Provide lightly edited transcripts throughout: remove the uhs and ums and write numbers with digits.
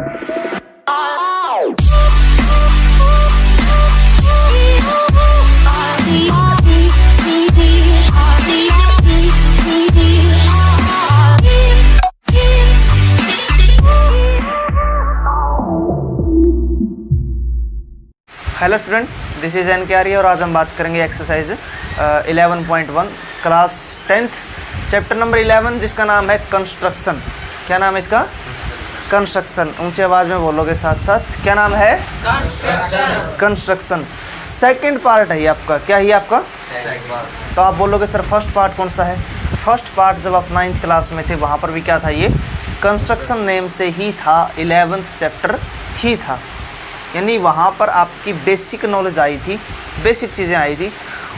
Hello student, this is an के आर्य और आज हम बात करेंगे exercise 11.1 class 10th chapter number 11 जिसका नाम है कंस्ट्रक्शन। क्या नाम है इसका? कंस्ट्रक्शन। ऊंची आवाज़ में बोलोगे साथ साथ। क्या नाम है? कंस्ट्रक्शन। सेकंड पार्ट है ये आपका। क्या है आपका? तो आप बोलोगे सर फर्स्ट पार्ट कौन सा है? फर्स्ट पार्ट जब आप 9th क्लास में थे वहाँ पर भी क्या था? ये कंस्ट्रक्शन नेम से ही था, 11th चैप्टर ही था। यानी वहाँ पर आपकी बेसिक नॉलेज आई थी, बेसिक चीज़ें आई थी।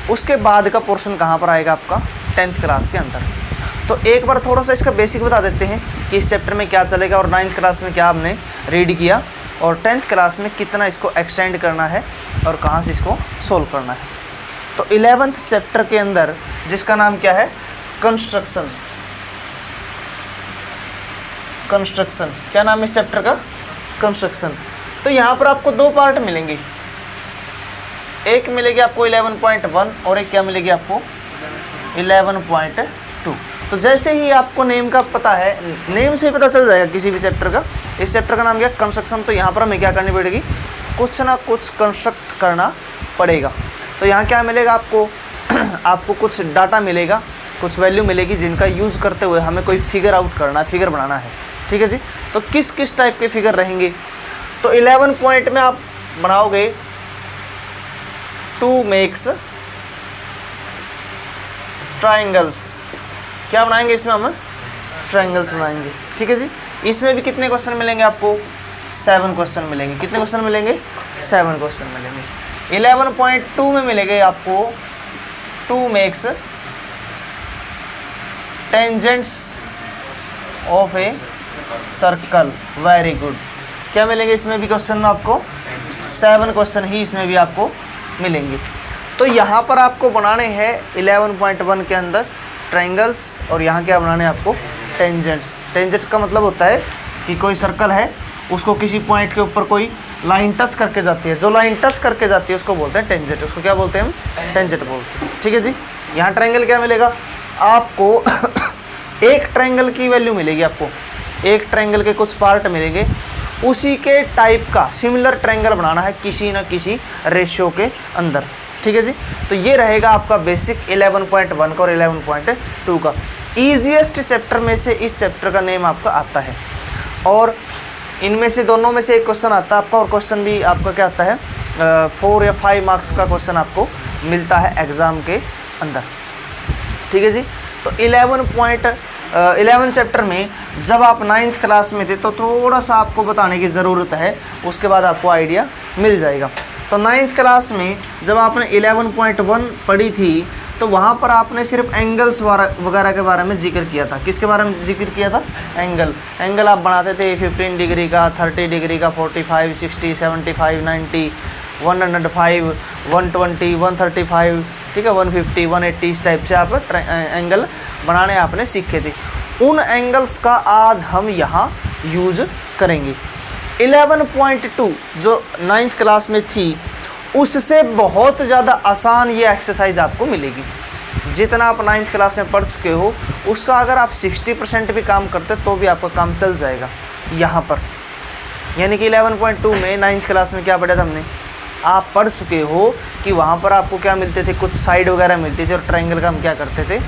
उसके बाद का पोर्शन कहाँ पर आएगा आपका? 10th क्लास के अंदर। तो एक बार थोड़ा सा इसका बेसिक बता देते हैं कि इस चैप्टर में क्या चलेगा और 9th क्लास में क्या आपने रीड किया और 10th क्लास में कितना इसको एक्सटेंड करना है और कहाँ से इसको सोल्व करना है। तो 11th चैप्टर के अंदर जिसका नाम क्या है? कंस्ट्रक्शन। कंस्ट्रक्शन। क्या नाम है इस चैप्टर का? कंस्ट्रक्शन। तो यहाँ पर आपको दो पार्ट मिलेंगे, एक मिलेगी आपको 11.1 और एक क्या मिलेगी आपको? 11.2। तो जैसे ही आपको नेम का पता है, नेम से ही पता चल जाएगा किसी भी चैप्टर का। इस चैप्टर का नाम क्या? कंस्ट्रक्शन। तो यहाँ पर हमें क्या करनी पड़ेगी? कुछ ना कुछ कंस्ट्रक्ट करना पड़ेगा। तो यहाँ क्या मिलेगा आपको? आपको कुछ डाटा मिलेगा, कुछ वैल्यू मिलेगी जिनका यूज़ करते हुए हमें कोई फिगर आउट करना है, फिगर बनाना है। ठीक है जी। तो किस किस टाइप के फिगर रहेंगे? तो 11 पॉइंट में आप बनाओगे 2 makes ट्राइंगल्स। क्या बनाएंगे इसमें? हम ट्राइंगल्स बनाएंगे। ठीक है जी। इसमें भी कितने क्वेश्चन मिलेंगे आपको? 7 क्वेश्चन मिलेंगे। कितने क्वेश्चन मिलेंगे? 7 क्वेश्चन मिलेंगे। 11.2 में मिलेंगे आपको 2 makes tangents of a circle. Very good. क्या मिलेंगे इसमें भी क्वेश्चन? आपको 7 क्वेश्चन ही इसमें भी आपको मिलेंगे। तो यहाँ पर आपको बनाने हैं 11.1 के अंदर ट्रायंगल्स और यहाँ क्या बनाने हैं आपको? टेंजेंट्स। टेंजेंट का मतलब होता है कि कोई सर्कल है, उसको किसी पॉइंट के ऊपर कोई लाइन टच करके जाती है, जो लाइन टच करके जाती है उसको बोलते हैं टेंजेंट। उसको क्या बोलते हैं हम? टेंजेंट बोलते हैं। ठीक है जी। यहाँ ट्रायंगल क्या मिलेगा आपको? एक ट्रायंगल की वैल्यू मिलेगी आपको, एक ट्रायंगल के कुछ पार्ट मिलेंगे, उसी के टाइप का सिमिलर ट्रायंगल बनाना है किसी न किसी रेशियो के अंदर। ठीक है जी। तो ये रहेगा आपका बेसिक 11.1 का और 11.2 का। ईजीएस्ट चैप्टर में से इस चैप्टर का नेम आपका आता है और इनमें से दोनों में से एक क्वेश्चन आता है आपका और क्वेश्चन भी आपका क्या आता है? 4 या 5 मार्क्स का क्वेश्चन आपको मिलता है एग्ज़ाम के अंदर। ठीक है जी। तो 11 चैप्टर में जब आप 9th क्लास में थे तो थोड़ा सा आपको बताने की ज़रूरत है, उसके बाद आपको आइडिया मिल जाएगा। तो 9th क्लास में जब आपने 11.1 पढ़ी थी तो वहाँ पर आपने सिर्फ एंगल्स वगैरह के बारे में जिक्र किया था। किसके बारे में जिक्र किया था? एंगल आप बनाते थे 15 डिग्री का, 30 डिग्री का, 45, 60, 75, 90, 105, 120, 135, ठीक है, 150, 180, इस टाइप से आप एंगल बनाने आपने सीखे थे। उन एंगल्स का आज हम यहाँ यूज़ करेंगे। 11.2 जो 9th क्लास में थी उससे बहुत ज़्यादा आसान ये एक्सरसाइज आपको मिलेगी। जितना आप 9th क्लास में पढ़ चुके हो उसका अगर आप 60% भी काम करते तो भी आपका काम चल जाएगा यहाँ पर। यानी कि 11.2 में 9th क्लास में क्या पढ़ा था हमने? आप पढ़ चुके हो कि वहाँ पर आपको क्या मिलते थे? कुछ साइड वगैरह मिलती थी और ट्रायंगल का हम क्या करते थे?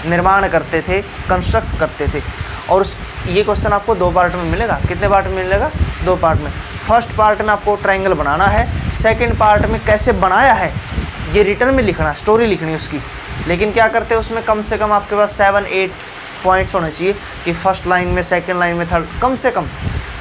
निर्माण करते थे, कंस्ट्रक्ट करते थे। और ये क्वेश्चन आपको 2 पार्ट में मिलेगा। कितने पार्ट में मिलेगा? 2 पार्ट में। फर्स्ट पार्ट में आपको ट्रायंगल बनाना है, सेकंड पार्ट में कैसे बनाया है ये रिटर्न में लिखना, स्टोरी लिखनी उसकी। लेकिन क्या करते हैं उसमें कम से कम आपके पास 7-8 पॉइंट्स होने चाहिए कि फर्स्ट लाइन में, सेकंड लाइन में, थर्ड, कम से कम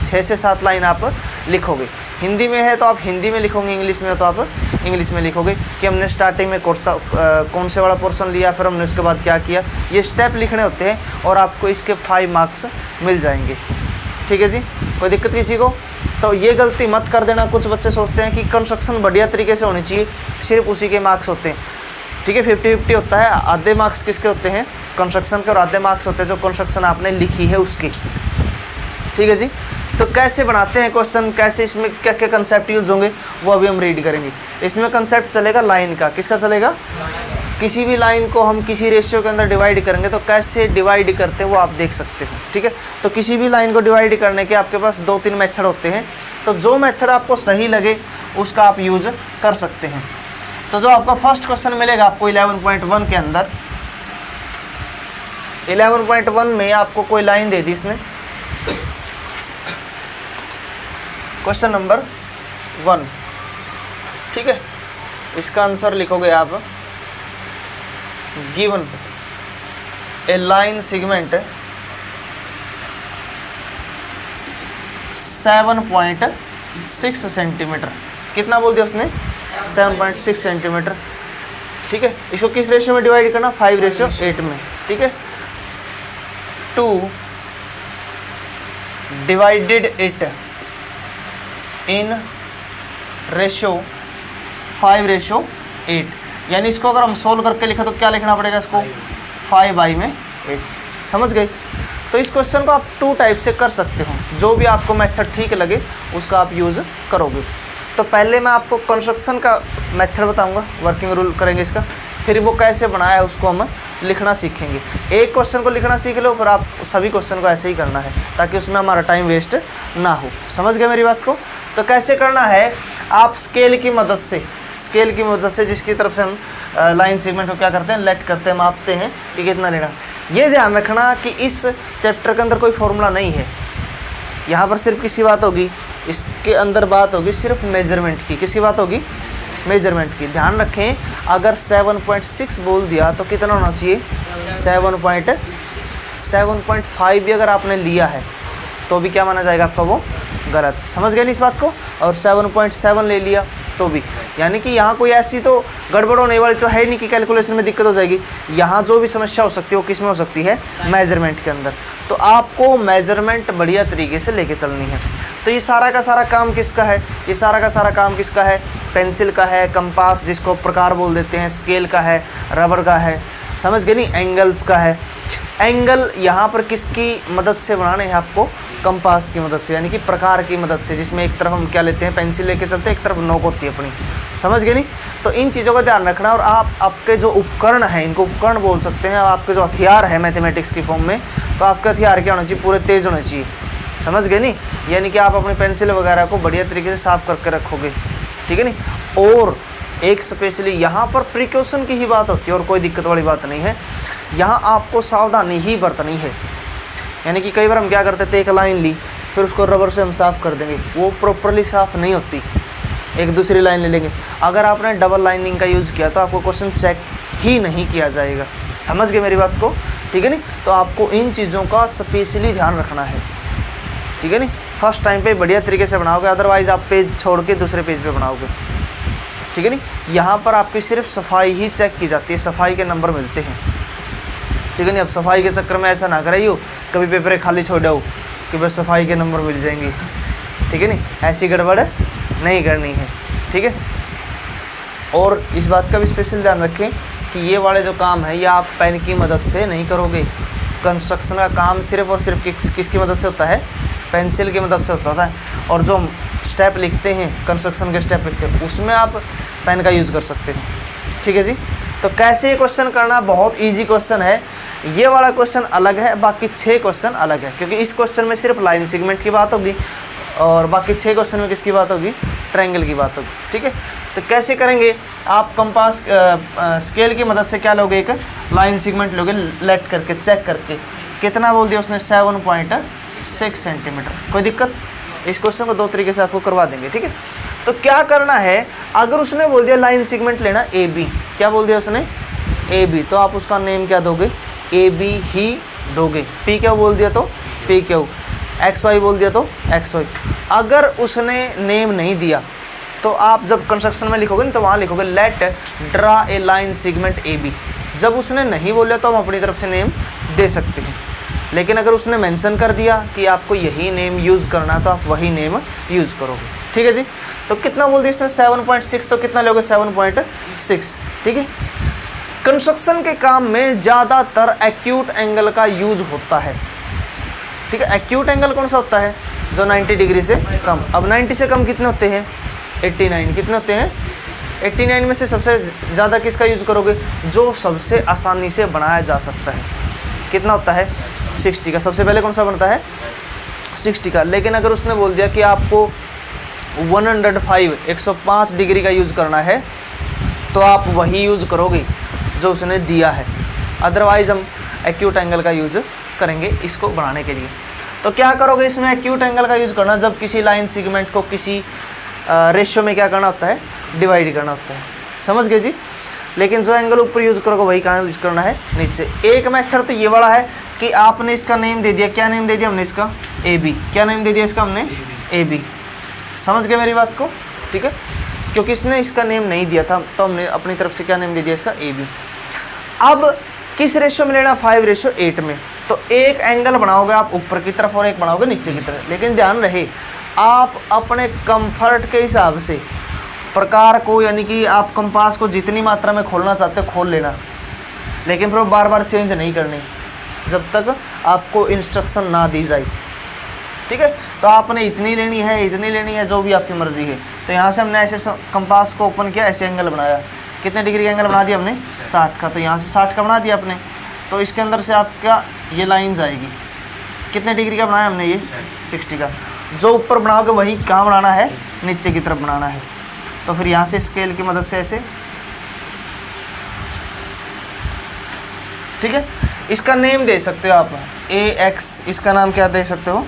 6 से 7 लाइन आप लिखोगे। हिंदी में है तो आप हिंदी में लिखोगे, इंग्लिश में हो तो आप इंग्लिश में लिखोगे कि हमने स्टार्टिंग में कौन से वाला पोर्शन लिया, फिर हमने उसके बाद क्या किया। ये स्टेप लिखने होते हैं और आपको इसके 5 मार्क्स मिल जाएंगे। ठीक है जी। कोई दिक्कत किसी को? तो ये गलती मत कर देना। कुछ बच्चे सोचते हैं कि कंस्ट्रक्शन बढ़िया तरीके से होनी चाहिए, सिर्फ उसी के मार्क्स होते हैं। ठीक है, 50-50 होता है। आधे मार्क्स किसके होते हैं? कंस्ट्रक्शन के, और आधे मार्क्स होते हैं जो कंस्ट्रक्शन आपने लिखी है उसकी। ठीक है जी। तो कैसे बनाते हैं क्वेश्चन, कैसे इसमें क्या क्या कंसेप्ट यूज होंगे वो अभी हम रीड करेंगे। इसमें कंसेप्ट चलेगा लाइन का, किसका चलेगा, किसी भी लाइन को हम किसी रेशियो के अंदर डिवाइड करेंगे तो कैसे डिवाइड करते हैं वो आप देख सकते हो, ठीक है। तो किसी भी लाइन को डिवाइड करने के आपके पास 2-3 मेथड होते हैं, तो जो मेथड आपको सही लगे उसका आप यूज कर सकते हैं। तो जो आपका फर्स्ट क्वेश्चन मिलेगा आपको 11.1 के अंदर, 11.1 में आपको कोई लाइन दे दी इसने, क्वेश्चन नंबर 1, ठीक है। इसका आंसर लिखोगे आप, गिवन ए लाइन सेगमेंट 7.6 सेंटीमीटर, कितना बोल दिया उसने, 7.6 सेंटीमीटर, ठीक है। इसको किस रेशियो में डिवाइड करना, 5:8 में, ठीक है। 2 डिवाइडेड इट इन रेशियो 5:8, यानी इसको अगर हम सोल्व करके लिखा तो क्या लिखना पड़ेगा, इसको 5/8, समझ गए। तो इस क्वेश्चन को आप 2 टाइप से कर सकते हो, जो भी आपको मेथड ठीक लगे उसका आप यूज़ करोगे। तो पहले मैं आपको कंस्ट्रक्शन का मेथड बताऊंगा, वर्किंग रूल करेंगे इसका, फिर वो कैसे बनाया है उसको हम लिखना सीखेंगे। एक क्वेश्चन को लिखना सीख लो, फिर आप सभी क्वेश्चन को ऐसे ही करना है ताकि उसमें हमारा टाइम वेस्ट ना हो, समझ गए मेरी बात को। तो कैसे करना है, आप स्केल की मदद से जिसकी तरफ से हम लाइन सेगमेंट को क्या करते हैं, लेट करते हैं, मापते हैं कि कितना लेना। ये ध्यान रखना कि इस चैप्टर के अंदर कोई फॉर्मूला नहीं है, यहाँ पर सिर्फ किसकी बात होगी, इसके अंदर बात होगी सिर्फ मेजरमेंट की, किसकी बात होगी, मेजरमेंट की। ध्यान रखें, अगर 7.6 बोल दिया तो कितना होना चाहिए, 7.5 भी अगर आपने लिया है तो भी क्या माना जाएगा आपका, वो गलत, समझ गए नहीं इस बात को। और 7.7 ले लिया तो भी, यानी कि यहाँ कोई ऐसी तो गड़बड़ होने वाली तो है नहीं कि कैलकुलेशन में दिक्कत हो जाएगी। यहाँ जो भी समस्या हो सकती है वो किस में हो सकती है, मेजरमेंट के अंदर। तो आपको मेजरमेंट बढ़िया तरीके से लेके चलनी है। तो ये सारा का सारा काम किसका है, ये सारा का सारा काम किसका है, पेंसिल का है, कंपास जिसको प्रकार बोल देते हैं, स्केल का है, रबर का है, समझ गए नहीं, एंगल्स का है। एंगल यहाँ पर किसकी मदद से बनाने हैं आपको, कंपास की मदद से, यानी कि प्रकार की मदद से, जिसमें एक तरफ हम क्या लेते हैं, पेंसिल लेके चलते हैं, एक तरफ नोक होती है अपनी, समझ गए नहीं। तो इन चीज़ों का ध्यान रखना। और आप आपके जो उपकरण हैं, इनको उपकरण बोल सकते हैं, आपके जो हथियार है मैथमेटिक्स की फॉर्म में, तो आपके हथियार क्या होना चाहिए, पूरे तेज होने चाहिए, समझ गए नहीं। यानी कि आप अपनी पेंसिल वगैरह को बढ़िया तरीके से साफ करके रखोगे, ठीक है नहीं। और एक स्पेशली यहाँ पर प्रिकॉशन की ही बात होती है और कोई दिक्कत वाली बात नहीं है, यहाँ आपको सावधानी ही बरतनी है। यानी कि कई बार हम क्या करते थे, एक लाइन ली फिर उसको रबर से हम साफ़ कर देंगे, वो प्रॉपरली साफ़ नहीं होती, एक दूसरी लाइन ले लेंगे। अगर आपने डबल लाइनिंग का यूज़ किया तो आपको क्वेश्चन चेक ही नहीं किया जाएगा, समझ गए मेरी बात को, ठीक है नहीं। तो आपको इन चीज़ों का स्पेशली ध्यान रखना है, ठीक है नहीं। फर्स्ट टाइम पे बढ़िया तरीके से बनाओगे, अदरवाइज़ आप पेज छोड़ के दूसरे पेज पे बनाओगे, ठीक है नहीं। यहाँ पर आपकी सिर्फ सफाई ही चेक की जाती है, सफाई के नंबर मिलते हैं, ठीक है नहीं। अब सफाई के चक्कर में ऐसा ना कराइयो, कभी पेपर खाली छोड़ दो कि बस सफाई के नंबर मिल जाएंगे, ठीक है नहीं, ऐसी गड़बड़ नहीं करनी है, ठीक है। और इस बात का भी स्पेशल ध्यान रखें कि ये वाले जो काम है ये आप पेन की मदद से नहीं करोगे। कंस्ट्रक्शन का काम सिर्फ और सिर्फ किसकी मदद से होता है, पेंसिल की मदद से होता है। और जो स्टेप लिखते हैं, कंस्ट्रक्शन के स्टेप लिखते हैं, उसमें आप पेन का यूज़ कर सकते हो, ठीक है जी। तो कैसे ये क्वेश्चन करना, बहुत ईजी क्वेश्चन है। ये वाला क्वेश्चन अलग है, बाकी 6 क्वेश्चन अलग है, क्योंकि इस क्वेश्चन में सिर्फ लाइन सेगमेंट की बात होगी और बाकी 6 क्वेश्चन में किसकी बात होगी, ट्रायंगल की बात होगी, ठीक है। तो कैसे करेंगे, आप कंपास स्केल की मदद से क्या लोगे, एक लाइन सेगमेंट लोगे, लेट करके चेक करके, कितना बोल दिया उसने, 7.6 सेंटीमीटर। कोई दिक्कत, इस क्वेश्चन को 2 तरीके से आपको करवा देंगे, ठीक है। तो क्या करना है, अगर उसने बोल दिया लाइन सेगमेंट लेना AB, क्या बोल दिया उसने, AB, तो आप उसका नेम क्या दोगे, AB ही दोगे। P क्या बोल दिया तो PQ, XY बोल दिया तो XY। अगर उसने नेम नहीं दिया तो आप जब कंस्ट्रक्शन में लिखोगे ना तो वहाँ लिखोगे let draw a line segment AB। जब उसने नहीं बोला तो हम अपनी तरफ से नेम दे सकते हैं, लेकिन अगर उसने मेंशन कर दिया कि आपको यही नेम यूज़ करना है तो आप वही नेम यूज़ करोगे, ठीक है जी। तो कितना बोल दिया इसने, 7.6, तो कितना लोगे, 7.6, ठीक है। कंस्ट्रक्शन के काम में ज़्यादातर एक्यूट एंगल का यूज होता है, ठीक है। एक्यूट एंगल कौन सा होता है, जो 90 डिग्री से कम। अब 90 से कम कितने होते हैं? 89। कितने होते हैं? 89 में से सबसे ज़्यादा किसका यूज़ करोगे? जो सबसे आसानी से बनाया जा सकता है। कितना होता है? 60 का। सबसे पहले कौन सा बनता है? 60 का। लेकिन अगर उसने बोल दिया कि आपको 105 डिग्री का यूज़ करना है तो आप वही यूज़ करोगे जो उसने दिया है, अदरवाइज़ हम एक्यूट एंगल का यूज़ करेंगे इसको बनाने के लिए। तो क्या करोगे इसमें? एक्यूट एंगल का यूज़ करना जब किसी लाइन सेगमेंट को किसी रेशियो में क्या करना होता है? डिवाइड करना होता है। समझ गए जी? लेकिन जो एंगल ऊपर यूज़ करोगे वही कहाँ यूज़ करना है? नीचे। एक मेथड तो ये वाला है कि आपने इसका नेम दे दिया। क्या नेम दे दिया हमने इसका? AB। क्या नेम दे दिया इसका हमने? AB। समझ गए मेरी बात को? ठीक है, क्योंकि इसने इसका नेम नहीं दिया था तो हमने अपनी तरफ से क्या नेम दे दिया इसका? AB। अब किस रेशियो में लेना? 5:8 में। तो एक एंगल बनाओगे आप ऊपर की तरफ और एक बनाओगे नीचे की तरफ। लेकिन ध्यान रहे आप अपने कंफर्ट के हिसाब से प्रकार को, यानी कि आप कंपास को जितनी मात्रा में खोलना चाहते हो खोल लेना, लेकिन फिर बार बार चेंज नहीं करनी जब तक आपको इंस्ट्रक्शन ना दी जाए। ठीक है, तो आपने इतनी लेनी है, इतनी लेनी है, जो भी आपकी मर्ज़ी है। तो यहाँ से हमने ऐसे कंपास को ओपन किया, ऐसे एंगल बनाया। कितने डिग्री का एंगल बना दिया हमने? 60 का। तो यहाँ से 60 का बना दिया आपने। तो इसके अंदर से आपका ये लाइन जाएगी। कितने डिग्री का बनाया हमने? ये 60 का। जो ऊपर बनाओगे वही कहाँ बनाना है? नीचे की तरफ बनाना है। तो फिर यहाँ से स्केल की मदद से ऐसे, ठीक है। इसका नेम दे सकते हो आप AX, इसका नाम क्या दे सकते हो?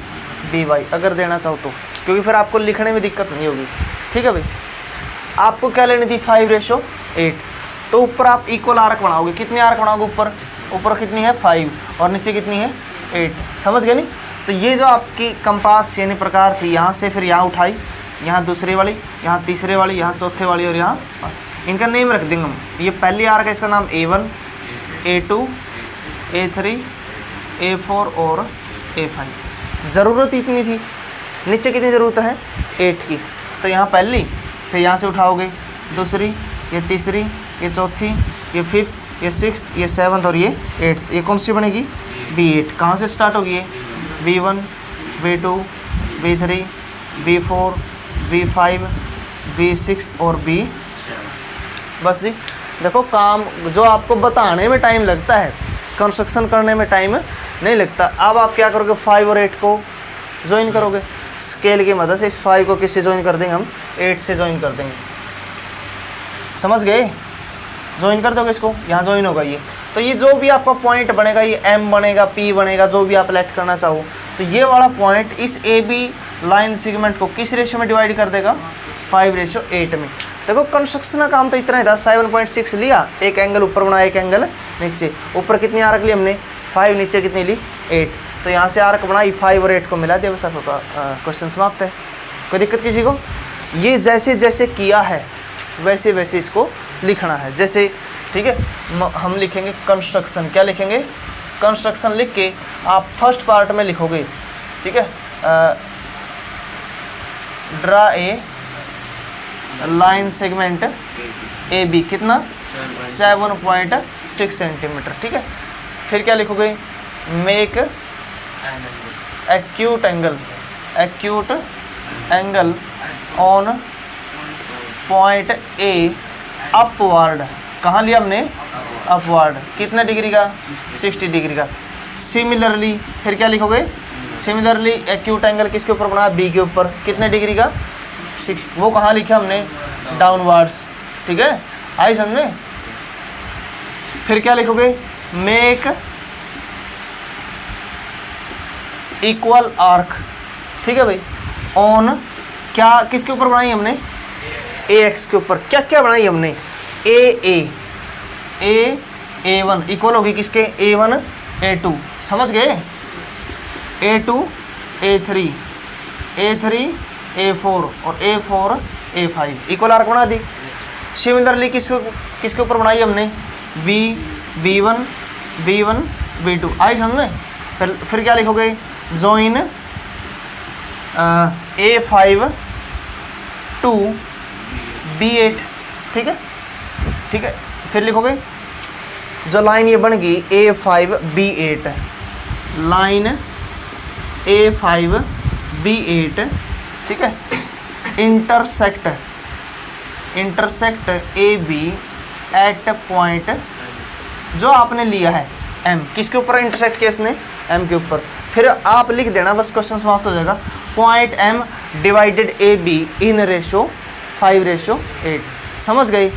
BY, अगर देना चाहो तो, क्योंकि फिर आपको लिखने में दिक्कत नहीं होगी। ठीक है भाई, आपको क्या लेनी थी? 5:8। तो ऊपर आप इक्वल आर्क बनाओगे। कितने आर्क बनाओगे ऊपर? ऊपर कितनी है? 5 और नीचे कितनी है? 8। समझ गए नहीं? तो ये जो आपकी कंपास यानी प्रकार थी, यहाँ से फिर यहाँ उठाई, यहाँ दूसरी वाली, यहाँ तीसरे वाली, यहाँ चौथे वाली और यहाँ, इनका नेम रख देंगे हम। ये पहली आर्क है, इसका नाम A1, A2, A3, A4 और A5। ज़रूरत इतनी थी। नीचे कितनी ज़रूरत है? 8 की। तो यहाँ पहली, फिर यहाँ से उठाओगे दूसरी, ये तीसरी, ये चौथी, ये 5th, ये 6th, ये 7th और ये 8th। ये कौन सी बनेगी? B8। कहाँ से स्टार्ट होगी ये? B1, B2, B3, B4, B5, B6 और B। बस जी, देखो काम जो आपको बताने में टाइम लगता है, कंस्ट्रक्शन करने में टाइम नहीं लगता। अब आप क्या करोगे? 5 और 8 को ज्वाइन करोगे स्केल की मदद से। इस 5 को किससे ज्वाइन कर देंगे हम? 8 से ज्वाइन कर देंगे। समझ गए? ज्वाइन कर दोगे इसको, यहाँ ज्वाइन होगा ये। तो ये जो भी आपका पॉइंट बनेगा, ये M बनेगा, P बनेगा, जो भी आप लेट करना चाहो, तो ये वाला पॉइंट इस AB लाइन सेगमेंट को किस रेशियो में डिवाइड कर देगा? 5:8 में। देखो कंस्ट्रक्शन का काम तो इतना ही था। 7.6 लिया, एक एंगल ऊपर बनाया, एक एंगल नीचे। ऊपर कितनी आर्क ली हमने? 5। नीचे कितनी ली? 8। तो यहाँ से आर्क बनाई, 5 और 8 को मिला दिया, बस आपका क्वेश्चन समाप्त है। कोई दिक्कत किसी को? ये जैसे जैसे किया है वैसे वैसे इसको लिखना है। जैसे, ठीक है, हम लिखेंगे कंस्ट्रक्शन। क्या लिखेंगे? कंस्ट्रक्शन लिख के आप फर्स्ट पार्ट में लिखोगे, ठीक है, draw a line segment AB, कितना? 7.6 सेंटीमीटर। ठीक है, फिर क्या लिखोगे? Make acute angle on point A upward. कहाँ लिया हमने? अपवर्ड। कितने डिग्री का? 60 डिग्री का। सिमिलरली फिर क्या लिखोगे? सिमिलरली एक्यूट एंगल किसके ऊपर बना? B के ऊपर। कितने डिग्री का? 6। वो कहाँ लिखा हमने? डाउनवर्ड्स। ठीक है, आई समझ में? फिर क्या लिखोगे? Make equal arc. ठीक है भाई, ऑन क्या किसके ऊपर बनाई हमने? AX के ऊपर। क्या क्या बनाई हमने? A1 इक्वल होगी किसके? A1 A2। समझ गए? A2 A3, A3 A4 और A4 A5 इक्वल आर्क बना दी। सिमिलरली किसके ऊपर बनाई हमने? B1 B2। आई समझ में? फिर क्या लिखोगे? Join A5 to B8। ठीक है, ठीक है, फिर लिखोगे जो लाइन ये बन गई A5 B8, line A5 B8, ठीक है, इंटरसेक्ट AB एट पॉइंट जो आपने लिया है M, किसके ऊपर इंटरसेक्ट किया इसने, M के ऊपर। फिर आप लिख देना, बस क्वेश्चन समाप्त हो जाएगा। Point M divided AB in ratio 5:8। समझ गई?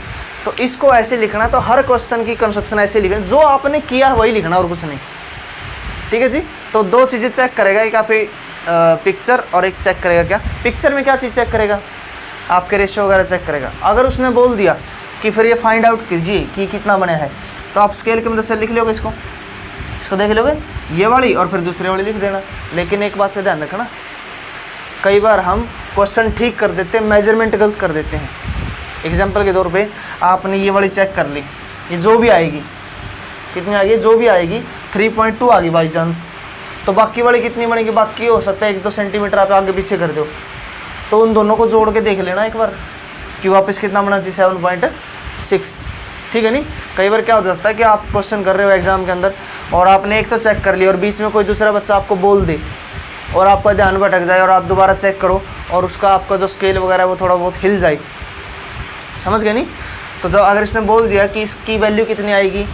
तो इसको ऐसे लिखना, तो हर क्वेश्चन की कंस्ट्रक्शन ऐसे लिखना, जो आपने किया वही लिखना और कुछ नहीं, ठीक है जी। तो दो चीज़ें चेक करेगा, एक आपकी पिक्चर और एक चेक करेगा क्या, पिक्चर में क्या चीज़ चेक करेगा, आपके रेशियो वगैरह चेक करेगा। अगर उसने बोल दिया कि फिर ये फाइंड आउट कीजिए कि कितना बने है, तो आप स्केल की मदद से लिख लोगे, इसको देख लोगे, ये वाली और फिर दूसरे वाली लिख देना। लेकिन एक बात का ध्यान रखना, कई बार हम क्वेश्चन ठीक कर देते हैं, मेजरमेंट गलत कर देते हैं। एग्जाम्पल के तौर पे आपने ये वाली चेक कर ली, ये जो भी आएगी, कितनी आएगी, जो भी आएगी 3.2 आ गई बाई चांस, तो बाकी वाली कितनी बनेगी, बाकी हो सकता है 1-2 सेंटीमीटर आप आगे पीछे कर दो, तो उन दोनों को जोड़ के देख लेना एक बार कि वापस कितना बना चाहिए, 7.6, ठीक है। नहीं, कई बार क्या हो जाता है कि आप क्वेश्चन कर रहे हो एग्जाम के अंदर और आपने एक तो चेक कर लिया और बीच में कोई दूसरा बच्चा आपको बोल दे और आपका ध्यान भटक जाए और आप दोबारा चेक करो और उसका आपका जो स्केल वगैरह वो थोड़ा बहुत हिल जाए, समझ गए? नहीं, तो जब अगर इसने बोल दिया कि इसकी वैल्यू कितनी आएगी,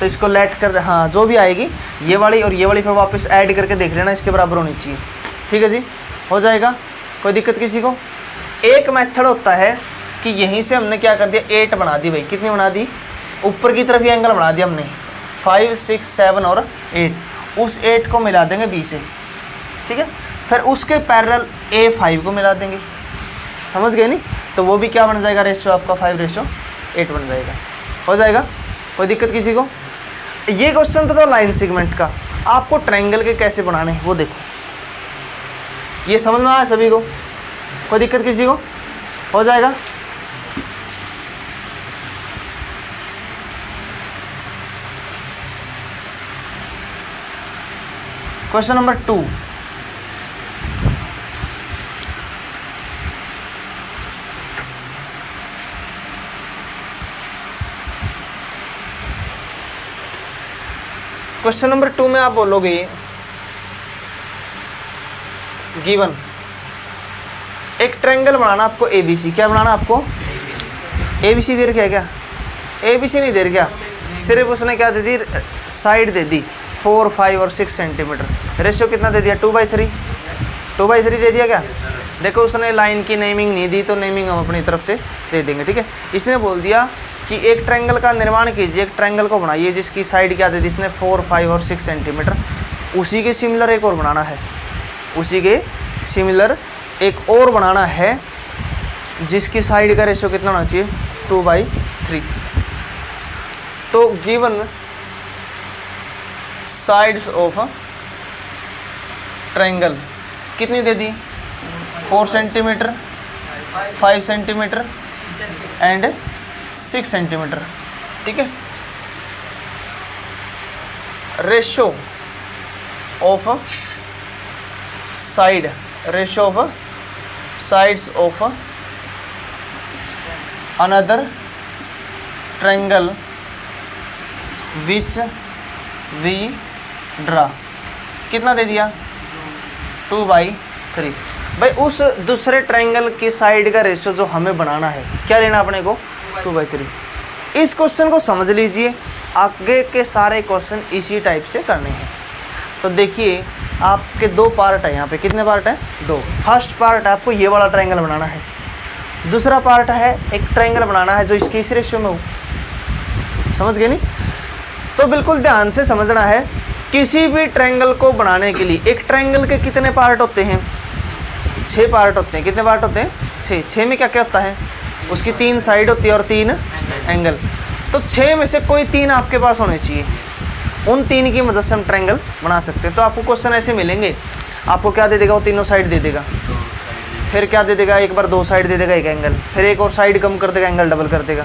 तो इसको लेट कर, हाँ जो भी आएगी ये वाली और ये वाली फिर वापस ऐड करके देख लेना, इसके बराबर होनी चाहिए, ठीक है जी, हो जाएगा। कोई दिक्कत किसी को? एक मेथड होता है कि यहीं से हमने क्या कर दिया, 8 बना दी भाई, कितनी बना दी, ऊपर की तरफ ये एंगल बना दिया हमने 5, 6, 7 और 8, उस 8 को मिला देंगे B से, ठीक है, फिर उसके पैरेलल A5 को मिला देंगे, समझ गए? नहीं, तो वो भी क्या बन जाएगा, रेशियो आपका 5:8 बन जाएगा, हो जाएगा। कोई दिक्कत किसी को? ये क्वेश्चन तो लाइन सेगमेंट का, आपको ट्रायंगल के कैसे बनाने हैं वो देखो, ये समझ में आया सभी को? कोई दिक्कत किसी को? हो जाएगा। क्वेश्चन नंबर 2, क्वेश्चन नंबर 2 में आप बोलोगे गिवन एक ट्रायंगल बनाना आपको ABC, क्या बनाना आपको, ABC दे रखा है क्या, ABC नहीं दे रखा, सिर्फ उसने क्या दे दी, साइड दे दी 4, 5 और 6 सेंटीमीटर, रेशियो कितना दे दिया, 2/3 दे दिया क्या। देखो उसने लाइन की नेमिंग नहीं दी, तो नेमिंग हम अपनी तरफ से दे देंगे, ठीक है। इसने बोल दिया कि एक ट्रायंगल का निर्माण कीजिए, एक ट्रायंगल को बनाइए जिसकी साइड क्या दे दी इसने 4, 5 और 6 सेंटीमीटर, उसी के सिमिलर एक और बनाना है, उसी के सिमिलर एक और बनाना है जिसकी साइड का रेशियो कितना होना चाहिए, 2/3। तो गिवन साइड्स ऑफ ट्रायंगल कितनी दे दी, 4 सेंटीमीटर, 5 सेंटीमीटर एंड 6 सेंटीमीटर, ठीक है। Ratio of side, ratio of sides of another triangle which we draw, कितना दे दिया, 2/3। भाई उस दूसरे ट्रायंगल की साइड का रेशियो जो हमें बनाना है, क्या लेना अपने को, 2/3। इस क्वेश्चन को समझ लीजिए, आगे के सारे क्वेश्चन इसी टाइप से करने हैं। तो देखिए आपके 2 पार्ट है यहाँ पे, कितने पार्ट है, 2। फर्स्ट पार्ट आपको ये वाला ट्रायंगल बनाना है, दूसरा पार्ट है एक ट्रायंगल बनाना है जो इसकी इस रेशियो में हो, समझ गए? नहीं, तो बिल्कुल ध्यान से समझना है। किसी भी ट्रायंगल को बनाने के लिए एक ट्रायंगल के कितने पार्ट होते हैं, 6 पार्ट होते हैं। कितने पार्ट होते हैं, 6 में क्या क्या होता है, उसकी 3 साइड होती है और 3 एंगल। तो 6 में से कोई 3 आपके पास होने चाहिए, उन 3 की मदद से हम ट्रायंगल बना सकते हैं। तो आपको क्वेश्चन ऐसे मिलेंगे, आपको क्या दे देगा, वो तीनों साइड दे देगा, फिर क्या दे देगा, एक बार 2 साइड दे देगा, एक एंगल, फिर एक और साइड कम कर देगा, एंगल डबल कर देगा,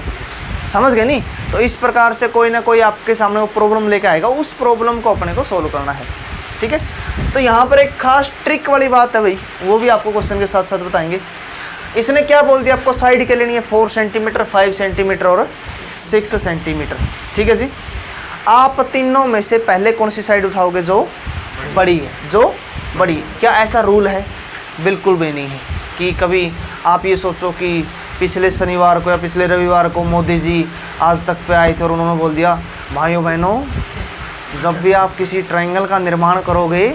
समझ गए? नहीं, तो इस प्रकार से कोई ना कोई आपके सामने वो प्रॉब्लम लेके आएगा, उस प्रॉब्लम को अपने को सोल्व करना है, ठीक है। तो यहाँ पर एक खास ट्रिक वाली बात है भाई, वो भी आपको क्वेश्चन के साथ साथ बताएंगे। इसने क्या बोल दिया, आपको साइड के लेनी है 4 सेंटीमीटर, 5 सेंटीमीटर और 6 सेंटीमीटर, ठीक है जी। आप तीनों में से पहले कौन सी साइड उठाओगे, जो बड़ी है, जो बड़ी। क्या ऐसा रूल है बिल्कुल भी नहीं है कि कभी आप ये सोचो कि पिछले शनिवार को या पिछले रविवार को मोदी जी आज तक पे आए थे और उन्होंने बोल दिया भाइयों बहनों जब भी आप किसी ट्रायंगल का निर्माण करोगे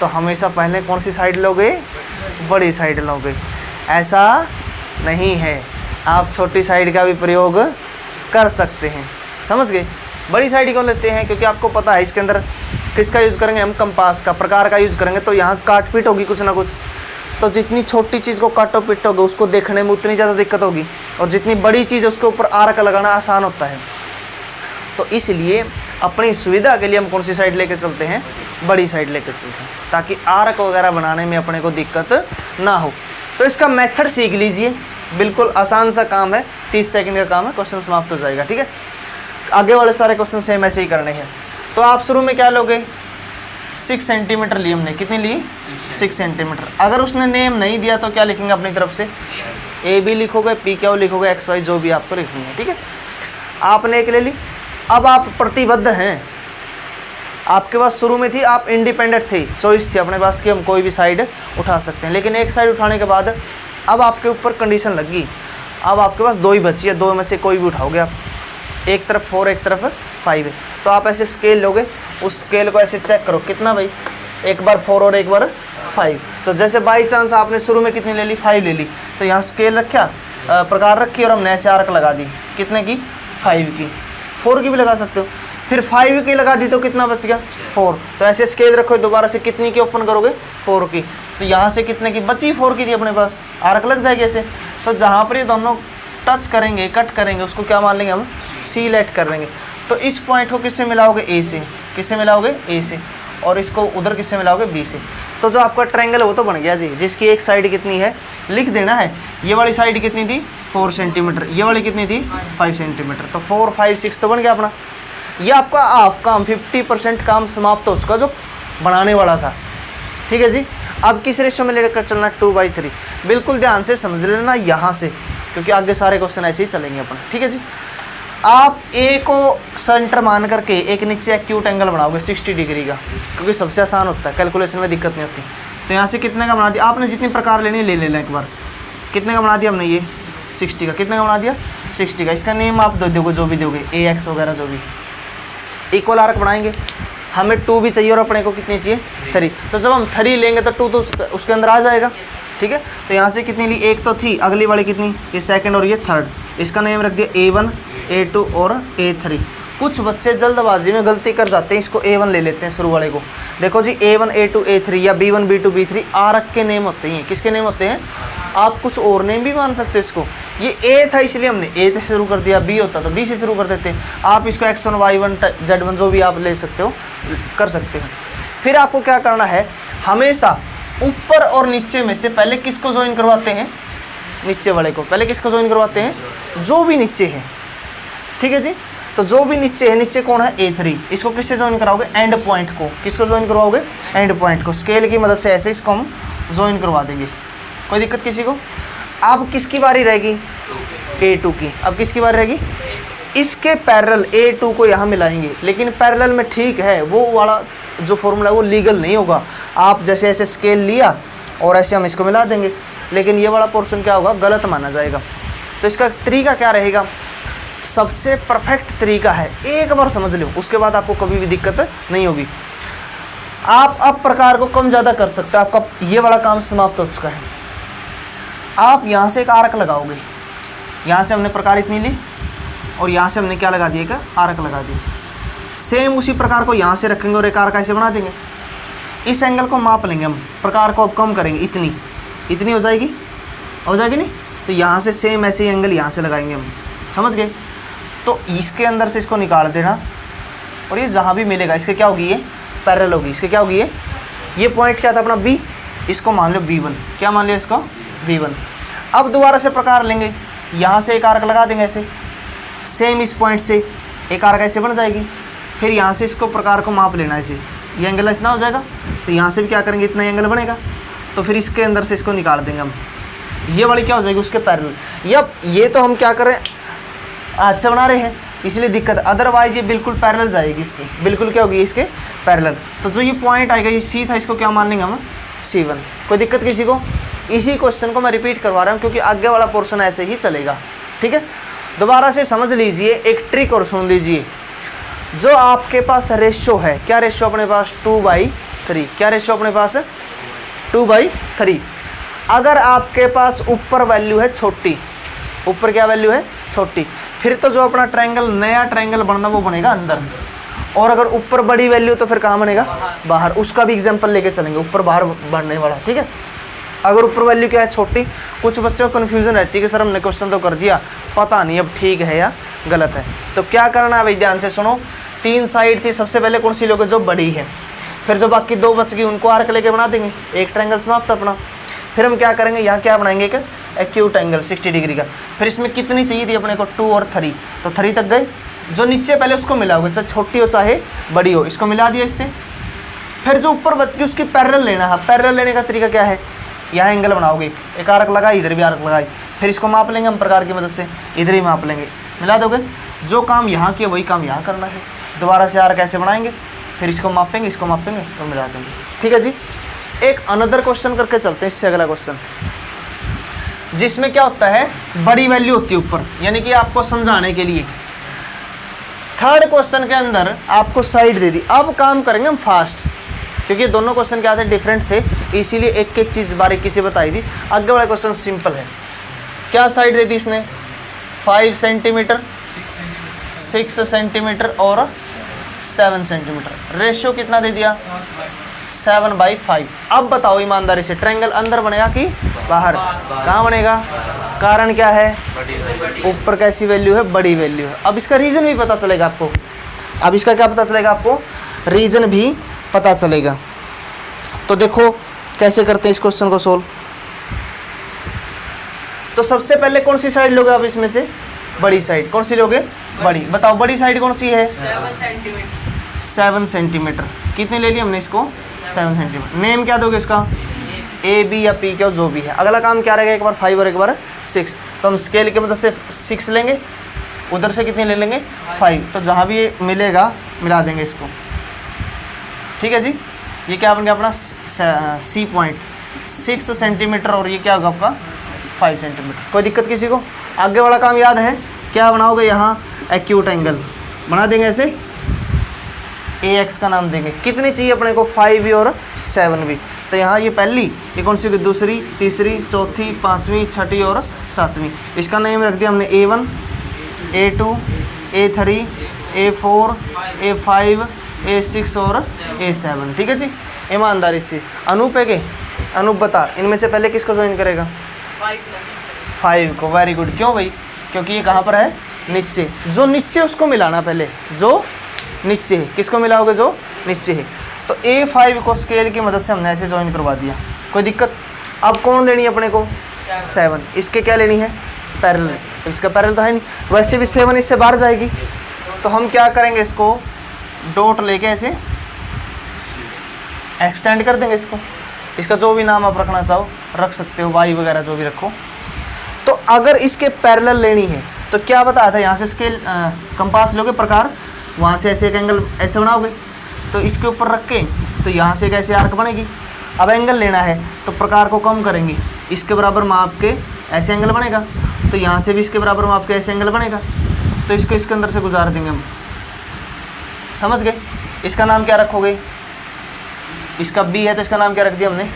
तो हमेशा पहले कौन सी साइड लोगे, बड़ी साइड लोगे। ऐसा नहीं है, आप छोटी साइड का भी प्रयोग कर सकते हैं, समझ गए। बड़ी साइड क्यों लेते हैं, क्योंकि आपको पता है इसके अंदर किसका यूज़ करेंगे हम, कंपास का प्रकार का यूज़ करेंगे, तो यहाँ काट पीट होगी कुछ ना कुछ। तो जितनी छोटी चीज़ को काटो पीटोगे उसको देखने में उतनी ज़्यादा दिक्कत होगी, और जितनी बड़ी चीज़ उसके ऊपर आर्क लगाना आसान होता है। तो इसलिए अपनी सुविधा के लिए हम कौन सी साइड लेके चलते हैं, बड़ी साइड लेके चलते हैं, ताकि आर्क वगैरह बनाने में अपने को दिक्कत ना हो। तो इसका मेथड सीख लीजिए, बिल्कुल आसान सा काम है, 30 सेकंड का काम है, क्वेश्चन समाप्त हो जाएगा। ठीक है, आगे वाले सारे क्वेश्चन सेम ऐसे ही करने हैं। तो आप शुरू में क्या लोगे, 6 सेंटीमीटर ली हमने, कितनी ली, 6 सेंटीमीटर। अगर उसने नेम नहीं दिया तो क्या लिखेंगे अपनी तरफ से, ए बी लिखोगे, पी क्यू लिखोगे, एक्स वाई जो भी आपको लिखनी है। ठीक है, आपने एक ले ली। अब आप प्रतिबद्ध हैं, आपके पास शुरू में थी, आप इंडिपेंडेंट थे, चॉइस थी अपने पास कि हम कोई भी साइड उठा सकते हैं, लेकिन एक साइड उठाने के बाद अब आपके ऊपर कंडीशन लगी, अब आपके पास 2 ही बची है, 2 में से कोई भी उठाओगे आप, एक तरफ 4 एक तरफ 5 है। तो आप ऐसे स्केल लोगे, उस स्केल को ऐसे चेक करो कितना भाई, एक बार 4 और एक बार 5। तो जैसे बाई चांस आपने शुरू में कितनी ले ली, 5 ले ली, तो यहाँ स्केल रखा, प्रकार रखी और हमने ऐसे आर्क लगा दी, कितने की, 5 की, 4 की भी लगा सकते हो। फिर 5 की लगा दी तो कितना बच गया, 4। तो ऐसे स्केल रखो, दोबारा से कितनी की ओपन करोगे, 4 की। तो यहाँ से कितने की बची, 4 की थी अपने पास, आर्क लग जाएगी ऐसे। तो जहाँ पर ये दोनों टच करेंगे, कट करेंगे, उसको क्या मान लेंगे हम, सी लेट कर लेंगे। तो इस पॉइंट को किससे मिलाओगे, ए से, किससे मिलाओगे, ए से, और इसको उधर किससे मिलाओगे, बी से। तो जो आपका ट्रायंगल है वो तो बन गया जी, जिसकी एक साइड कितनी है लिख देना है। ये वाली साइड कितनी थी, 4 सेंटीमीटर, ये वाली कितनी थी, 5 सेंटीमीटर। तो 4 5 6 तो बन गया अपना। ये आपका हाफ काम, 50% काम समाप्त हो चुका जो बनाने वाला था। ठीक है जी, अब किस रेशो में लेकर चलना, 2/3। बिल्कुल ध्यान से समझ लेना यहाँ से, क्योंकि आगे सारे क्वेश्चन ऐसे ही चलेंगे अपन। ठीक है जी, आप ए को सेंटर मान करके एक नीचे एक्यूट एंगल बनाओगे 60 डिग्री का, क्योंकि सबसे आसान होता है, कैलकुलेशन में दिक्कत नहीं होती। तो यहाँ से कितने का बना दिया आपने, जितनी प्रकार लेनी ले लेना एक बार। कितने का बना दिया हमने, ये 60 का, कितने का बना दिया, 60 का। इसका नेम आप दोगे जो भी दोगे, ए एक्स वगैरह जो भी। इक्वल आर्क बनाएंगे, हमें 2 भी चाहिए और अपने को कितनी चाहिए, 3। तो जब हम 3 लेंगे तो 2 तो उसके अंदर आ जाएगा। ठीक है, तो यहाँ से कितनी ली, एक तो थी, अगली वाली कितनी, ये सेकंड और ये थर्ड। इसका नेम रख दिया A1 A2 और A3। कुछ बच्चे जल्दबाजी में गलती कर जाते हैं, इसको A1 ले लेते हैं शुरू वाले को। देखो जी, A1 A2 A3 या B1 B2 B3 आर्क के नेम होते हैं। किसके नेम होते हैं, आप कुछ और नेम भी मान सकते हो इसको। ये A था इसलिए हमने A से शुरू कर दिया, B होता तो B से शुरू कर देते हैं। आप इसको X1 Y1 Z1 जो भी आप ले सकते हो, कर सकते हो। फिर आपको क्या करना है, हमेशा ऊपर और नीचे में से पहले किसको ज्वाइन करवाते हैं, नीचे वाले को पहले किसको ज्वाइन करवाते हैं, जो भी नीचे है। ठीक है जी, तो जो भी नीचे है, नीचे कौन है, A3, इसको किससे ज्वाइन कराओगे, एंड पॉइंट को। किसको ज्वाइन करवाओगे, एंड पॉइंट को। स्केल की मदद से ऐसे इसको हम ज्वाइन करवा देंगे, कोई दिक्कत किसी को। अब किसकी बारी रहेगी, A2 की। अब किसकी बारी रहेगी, इसके पैरेलल A2 को यहाँ मिलाएंगे, लेकिन पैरेलल में ठीक है, वो वाला जो फॉर्मूला है वो लीगल नहीं होगा। आप जैसे ऐसे स्केल लिया और ऐसे हम इसको मिला देंगे, लेकिन ये वाला पोर्शन क्या होगा, गलत माना जाएगा। तो इसका तरीका क्या रहेगा, सबसे परफेक्ट तरीका है, एक बार समझ लो, उसके बाद आपको कभी भी दिक्कत नहीं होगी। आप अब प्रकार को कम ज़्यादा कर सकते हैं, आपका ये वाला काम समाप्त हो चुका है। आप यहाँ से एक आर्क लगाओगे, यहाँ से हमने प्रकार इतनी ली और यहाँ से हमने क्या लगा दिया, एक आर्क लगा दिया। सेम उसी प्रकार को यहाँ से रखेंगे और एक आर्क ऐसे बना देंगे। इस एंगल को माप लेंगे हम, प्रकार को अब कम करेंगे, इतनी हो जाएगी नहीं। तो यहाँ से सेम ऐसे ही एंगल यहाँ से लगाएंगे हम, समझ गए। तो इसके अंदर से इसको निकाल देना और ये जहाँ भी मिलेगा इसके क्या होगी, ये पैरेलल होगी। इसके क्या होगी, ये पॉइंट क्या था अपना B, इसको मान लो B1। क्या मान लिया इसको, B1। अब दोबारा से प्रकार लेंगे, यहाँ से एक आर्क लगा देंगे ऐसे, सेम इस पॉइंट से एक आर्क ऐसे बन जाएगी। फिर यहाँ से इसको प्रकार को माप लेना ऐसे, ये एंगल इतना हो जाएगा। तो यहाँ से भी क्या करेंगे, इतना एंगल बनेगा। तो फिर इसके अंदर से इसको निकाल देंगे हम, ये वाली क्या हो जाएगी, उसके पैरेलल। या ये तो हम क्या करें, आज से बना रहे हैं इसलिए दिक्कत, अदरवाइज ये बिल्कुल पैरेलल जाएगी इसकी, बिल्कुल क्या होगी, इसके पैरेलल। तो जो ये पॉइंट आएगा, ये C था, इसको क्या मान लेंगे हम, C1। कोई दिक्कत किसी को? इसी क्वेश्चन को मैं रिपीट करवा रहा हूँ क्योंकि आगे वाला पोर्शन ऐसे ही चलेगा, ठीक है। दोबारा से समझ लीजिए, एक ट्रिक और सुन लीजिए। जो आपके पास रेशियो है, क्या रेशियो अपने पास? 2/3। क्या रेशियो अपने पास है? 2/3। अगर आपके पास ऊपर वैल्यू है छोटी, ऊपर क्या वैल्यू है? छोटी, फिर तो जो अपना ट्रायंगल, नया ट्रायंगल बनना वो बनेगा अंदर, और अगर ऊपर बड़ी वैल्यू तो फिर कहाँ बनेगा? बाहर। उसका भी एग्जांपल लेके चलेंगे, ऊपर बाहर बढ़ने वाला, ठीक है। अगर ऊपर वैल्यू क्या है? छोटी। कुछ बच्चों को कन्फ्यूजन रहती है कि सर हमने क्वेश्चन तो कर दिया, पता नहीं अब ठीक है या गलत है। तो क्या करना है भाई, ध्यान से सुनो। 3 साइड थी, सबसे पहले कौन सी लोगे? जो बड़ी है। फिर जो बाकी 2 बच गई उनको आर्क लेके बना देंगे, एक ट्रायंगल समाप्त अपना। फिर हम क्या करेंगे, यहाँ क्या बनाएंगे? एक एक्यूट एंगल 60 डिग्री का। फिर इसमें कितनी चाहिए थी अपने को? 2 और 3, तो 3 तक गए। जो नीचे पहले उसको मिलाओगे, चाहे छोटी हो चाहे बड़ी हो, इसको मिला दिया इससे। फिर जो ऊपर बच गई उसकी पैरेलल लेना है। पैरेलल लेने का तरीका क्या है? यहाँ एंगल बनाओगे, एक आर्क लगाई, इधर भी आर्क लगाई, फिर इसको माप लेंगे हम प्रकार की मदद से, इधर ही माप लेंगे, मिला दोगे। जो काम यहाँ किया वही काम यहाँ करना है। दोबारा से आर्क ऐसे बनाएंगे, फिर इसको मापेंगे, इसको मापेंगे और मिला देंगे, ठीक है जी। एक अनदर क्वेश्चन करके चलते हैं, इससे अगला क्वेश्चन, जिसमें क्या होता है? बड़ी वैल्यू होती है ऊपर, यानी कि आपको समझाने के लिए। थर्ड क्वेश्चन के अंदर आपको साइड दे दी। अब काम करेंगे हम फास्ट, क्योंकि दोनों क्वेश्चन क्या थे? डिफरेंट थे, इसीलिए एक एक चीज़ बारीकी से बताई थी। आगे वाला क्वेश्चन सिंपल है। क्या साइड दे दी इसने? 5 सेंटीमीटर, 6 सेंटीमीटर और 7 सेंटीमीटर। रेशियो कितना दे दिया? 7/5। अब बताओ ईमानदारी से, ट्रायंगल अंदर बनेगा कि बाहर? कहाँ बनेगा? कारण क्या है? ऊपर कैसी वैल्यू है? बड़ी वैल्यू है। अब इसका रीज़न भी पता चलेगा आपको। अब इसका क्या पता चलेगा आपको? रीज़न भी पता चलेगा। तो देखो कैसे करते हैं इस क्वेश्चन को सोल्व। तो सबसे पहले कौन सी साइड लोगे आप इसमें से? बड़ी साइड। कौन सी लोगे? बड़ी। बताओ बड़ी साइड कौन सी है? 7 सेंटीमीटर। कितने ले लिया हमने इसको? 7 सेंटीमीटर। नेम क्या दोगे इसका? AB या P क्या जो भी है। अगला काम क्या रहेगा? एक बार 5 और एक बार 6। तो हम स्केल की मदद से 6 लेंगे, उधर से कितने ले लेंगे? 5। तो जहाँ भी ये मिलेगा मिला देंगे इसको, ठीक है जी। ये क्या बन गया अपना? C पॉइंट 6 सेंटीमीटर, और ये क्या होगा आपका? 5 सेंटीमीटर। कोई दिक्कत किसी को? आगे वाला काम याद है? क्या बनाओगे? यहाँ एक्यूट एंगल बना देंगे ऐसे, AX का नाम देंगे। कितनी चाहिए अपने को? 5 भी और 7 भी। तो यहाँ ये पहली, ये कौन सी होगी? दूसरी, तीसरी, चौथी, 5वीं, 6ठी और 7वीं। इसका नेम रख दिया हमने A1, A2, A3, A4, A5, A6 और A7, ठीक है जी। ईमानदारी से अनूप है के? अनूप बता, इनमें से पहले किसको ज्वाइन करेगा? 5 को। Very good. क्यों भाई? क्योंकि ये कहाँ पर है? नीचे। जो नीचे उसको मिलाना पहले, जो नीचे है। किसको मिलाओगे? जो नीचे है। तो A5 को स्केल की मदद से हमने ऐसे ज्वाइन करवा दिया। कोई दिक्कत? अब कौन लेनी है अपने को? 7। इसके क्या लेनी है? पैरेलल। इसका पैरेलल तो है नहीं, वैसे भी 7 इससे बाहर जाएगी। तो हम क्या करेंगे? इसको डॉट लेके ऐसे एक्सटेंड कर देंगे इसको। इसका जो भी नाम आप रखना चाहो रख सकते हो, Y वगैरह जो भी रखो। तो अगर इसके पैरेलल लेनी है तो क्या बताया था? यहाँ से स्केल कंपास लोगे, प्रकार, वहाँ से ऐसे एक एंगल ऐसे बनाओगे, तो इसके ऊपर रख के तो यहाँ से एक ऐसे आर्क बनेगी। अब एंगल लेना है तो प्रकार को कम करेंगे, इसके बराबर माप के ऐसे एंगल बनेगा, तो यहाँ से भी इसके बराबर माप के ऐसे एंगल बनेगा। तो इसको इसके अंदर से गुजार देंगे हम, समझ गए? इसका नाम क्या रखोगे? इसका B है तो इसका नाम क्या रख दिया हमने?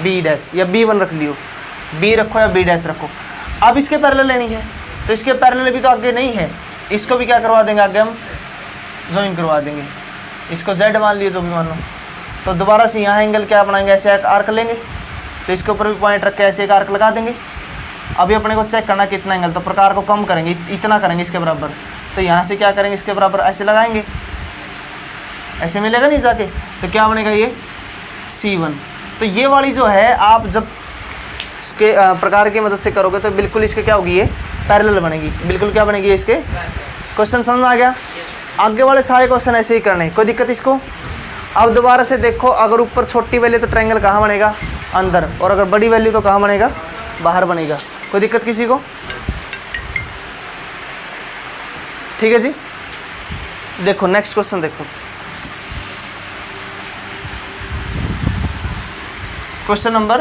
B' या B1 रख लियो, B रखो या B' रखो। अब इसके पैरेलल लेनी है तो इसके पैरेलल भी तो आगे नहीं है, इसको भी क्या करवा देंगे? आगे हम ज्वाइन करवा देंगे। इसको Z मान लियो, जो भी मान लो। तो दोबारा से यहाँ एंगल क्या बनाएंगे? ऐसे एक आर्क लेंगे, तो इसके ऊपर भी पॉइंट रख के ऐसे एक आर्क लगा देंगे। अभी अपने को चेक करना कितना एंगल, तो प्रकार को कम करेंगे, इतना करेंगे इसके बराबर। तो यहाँ से क्या करेंगे? इसके बराबर ऐसे लगाएंगे, ऐसे मिलेगा नहीं जाके, तो क्या बनेगा? ये C1। तो ये वाली जो है आप जब इसके प्रकार की मदद से करोगे तो बिल्कुल इसके क्या होगी? ये पैरेलल बनेगी। बिल्कुल क्या बनेगी? इसके। क्वेश्चन समझ में आ गया? आगे वाले सारे क्वेश्चन ऐसे ही करने, कोई दिक्कत इसको? अब दोबारा से देखो, अगर ऊपर छोटी वैल्यू तो ट्रायंगल कहाँ बनेगा? अंदर, और अगर बड़ी वैल्यू तो कहाँ बनेगा? बाहर बनेगा। कोई दिक्कत किसी को? ठीक है जी। देखो नेक्स्ट क्वेश्चन देखो, क्वेश्चन नंबर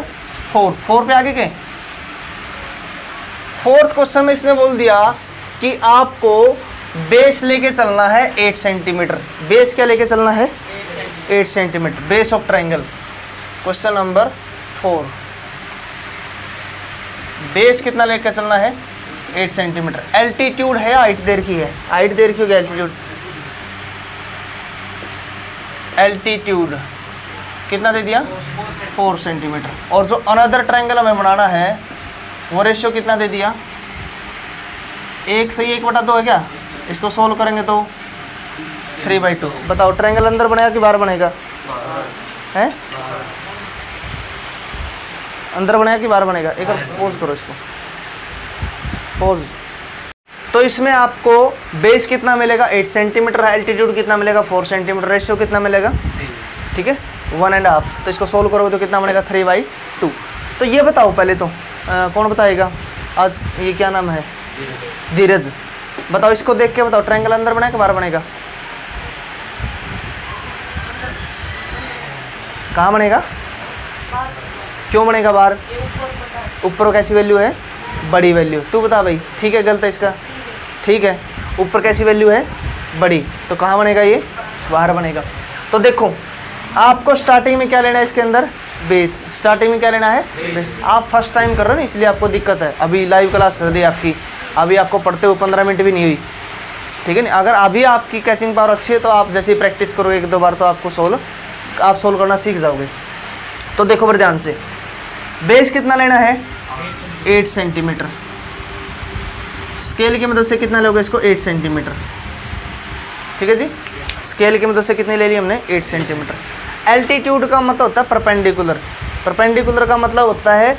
4 पे आगे के 4th क्वेश्चन में इसने बोल दिया कि आपको बेस लेके चलना है 8 सेंटीमीटर। बेस क्या लेके चलना है? 8 centimetre, base of triangle. Question number 4, base कितना लेकर चलना है? 8 सेंटीमीटर। एल्टीट्यूड है, हाइट दे रखी है, हाइट दे रखी होगी एल्टीट्यूड। एल्टीट्यूड कितना दे दिया? 4 सेंटीमीटर। और जो अनदर ट्रायंगल हमें बनाना है वो रेशियो कितना दे दिया? 1 से 1/2 है क्या? इसको सोल्व करेंगे तो 3/2। बताओ ट्रायंगल अंदर बनेगा कि बाहर बनेगा? है अंदर बनेगा कि बाहर बनेगा? एक बार पोज करो इसको, पोज। तो इसमें आपको बेस कितना मिलेगा? 8 सेंटीमीटर। एल्टीट्यूड कितना मिलेगा? 4 सेंटीमीटर। रेशियो कितना मिलेगा? ठीक है, 1.5। तो इसको सोल्व करोगे तो कितना बनेगा? 3/2। तो ये बताओ पहले तो कौन बताएगा आज? ये क्या नाम है? धीरज। बताओ इसको देख के बताओ, ट्रायंगल अंदर बनेगा कि बाहर बनेगा? कहाँ बनेगा? क्यों बनेगा बाहर? ऊपर कैसी वैल्यू है? बड़ी वैल्यू। तू बता भाई, ठीक है गलत है इसका? ठीक है, ऊपर कैसी वैल्यू है? बड़ी। तो कहाँ बनेगा? ये बाहर बनेगा। तो देखो आपको स्टार्टिंग में क्या लेना है इसके अंदर? बेस। स्टार्टिंग में क्या लेना है? बेस। आप फर्स्ट टाइम कर रहे हो ना, इसलिए आपको दिक्कत है। अभी लाइव क्लास चल रही है आपकी, अभी आपको पढ़ते हुए 15 मिनट भी नहीं हुई, ठीक है ना? अगर अभी आपकी कैचिंग पावर अच्छी है तो आप जैसे ही प्रैक्टिस करोगे 1-2 बार तो आपको आप सोल्व करना सीख जाओगे। तो देखो फिर ध्यान से, बेस कितना लेना है? 8 सेंटीमीटर। स्केल की मदद से कितना लोगे इसको? 8 सेंटीमीटर। ठीक है जी, स्केल की मदद से कितनी ले ली हमने? 8 सेंटीमीटर। एल्टीट्यूड का मतलब होता है परपेंडिकुलर। परपेंडिकुलर का मतलब होता है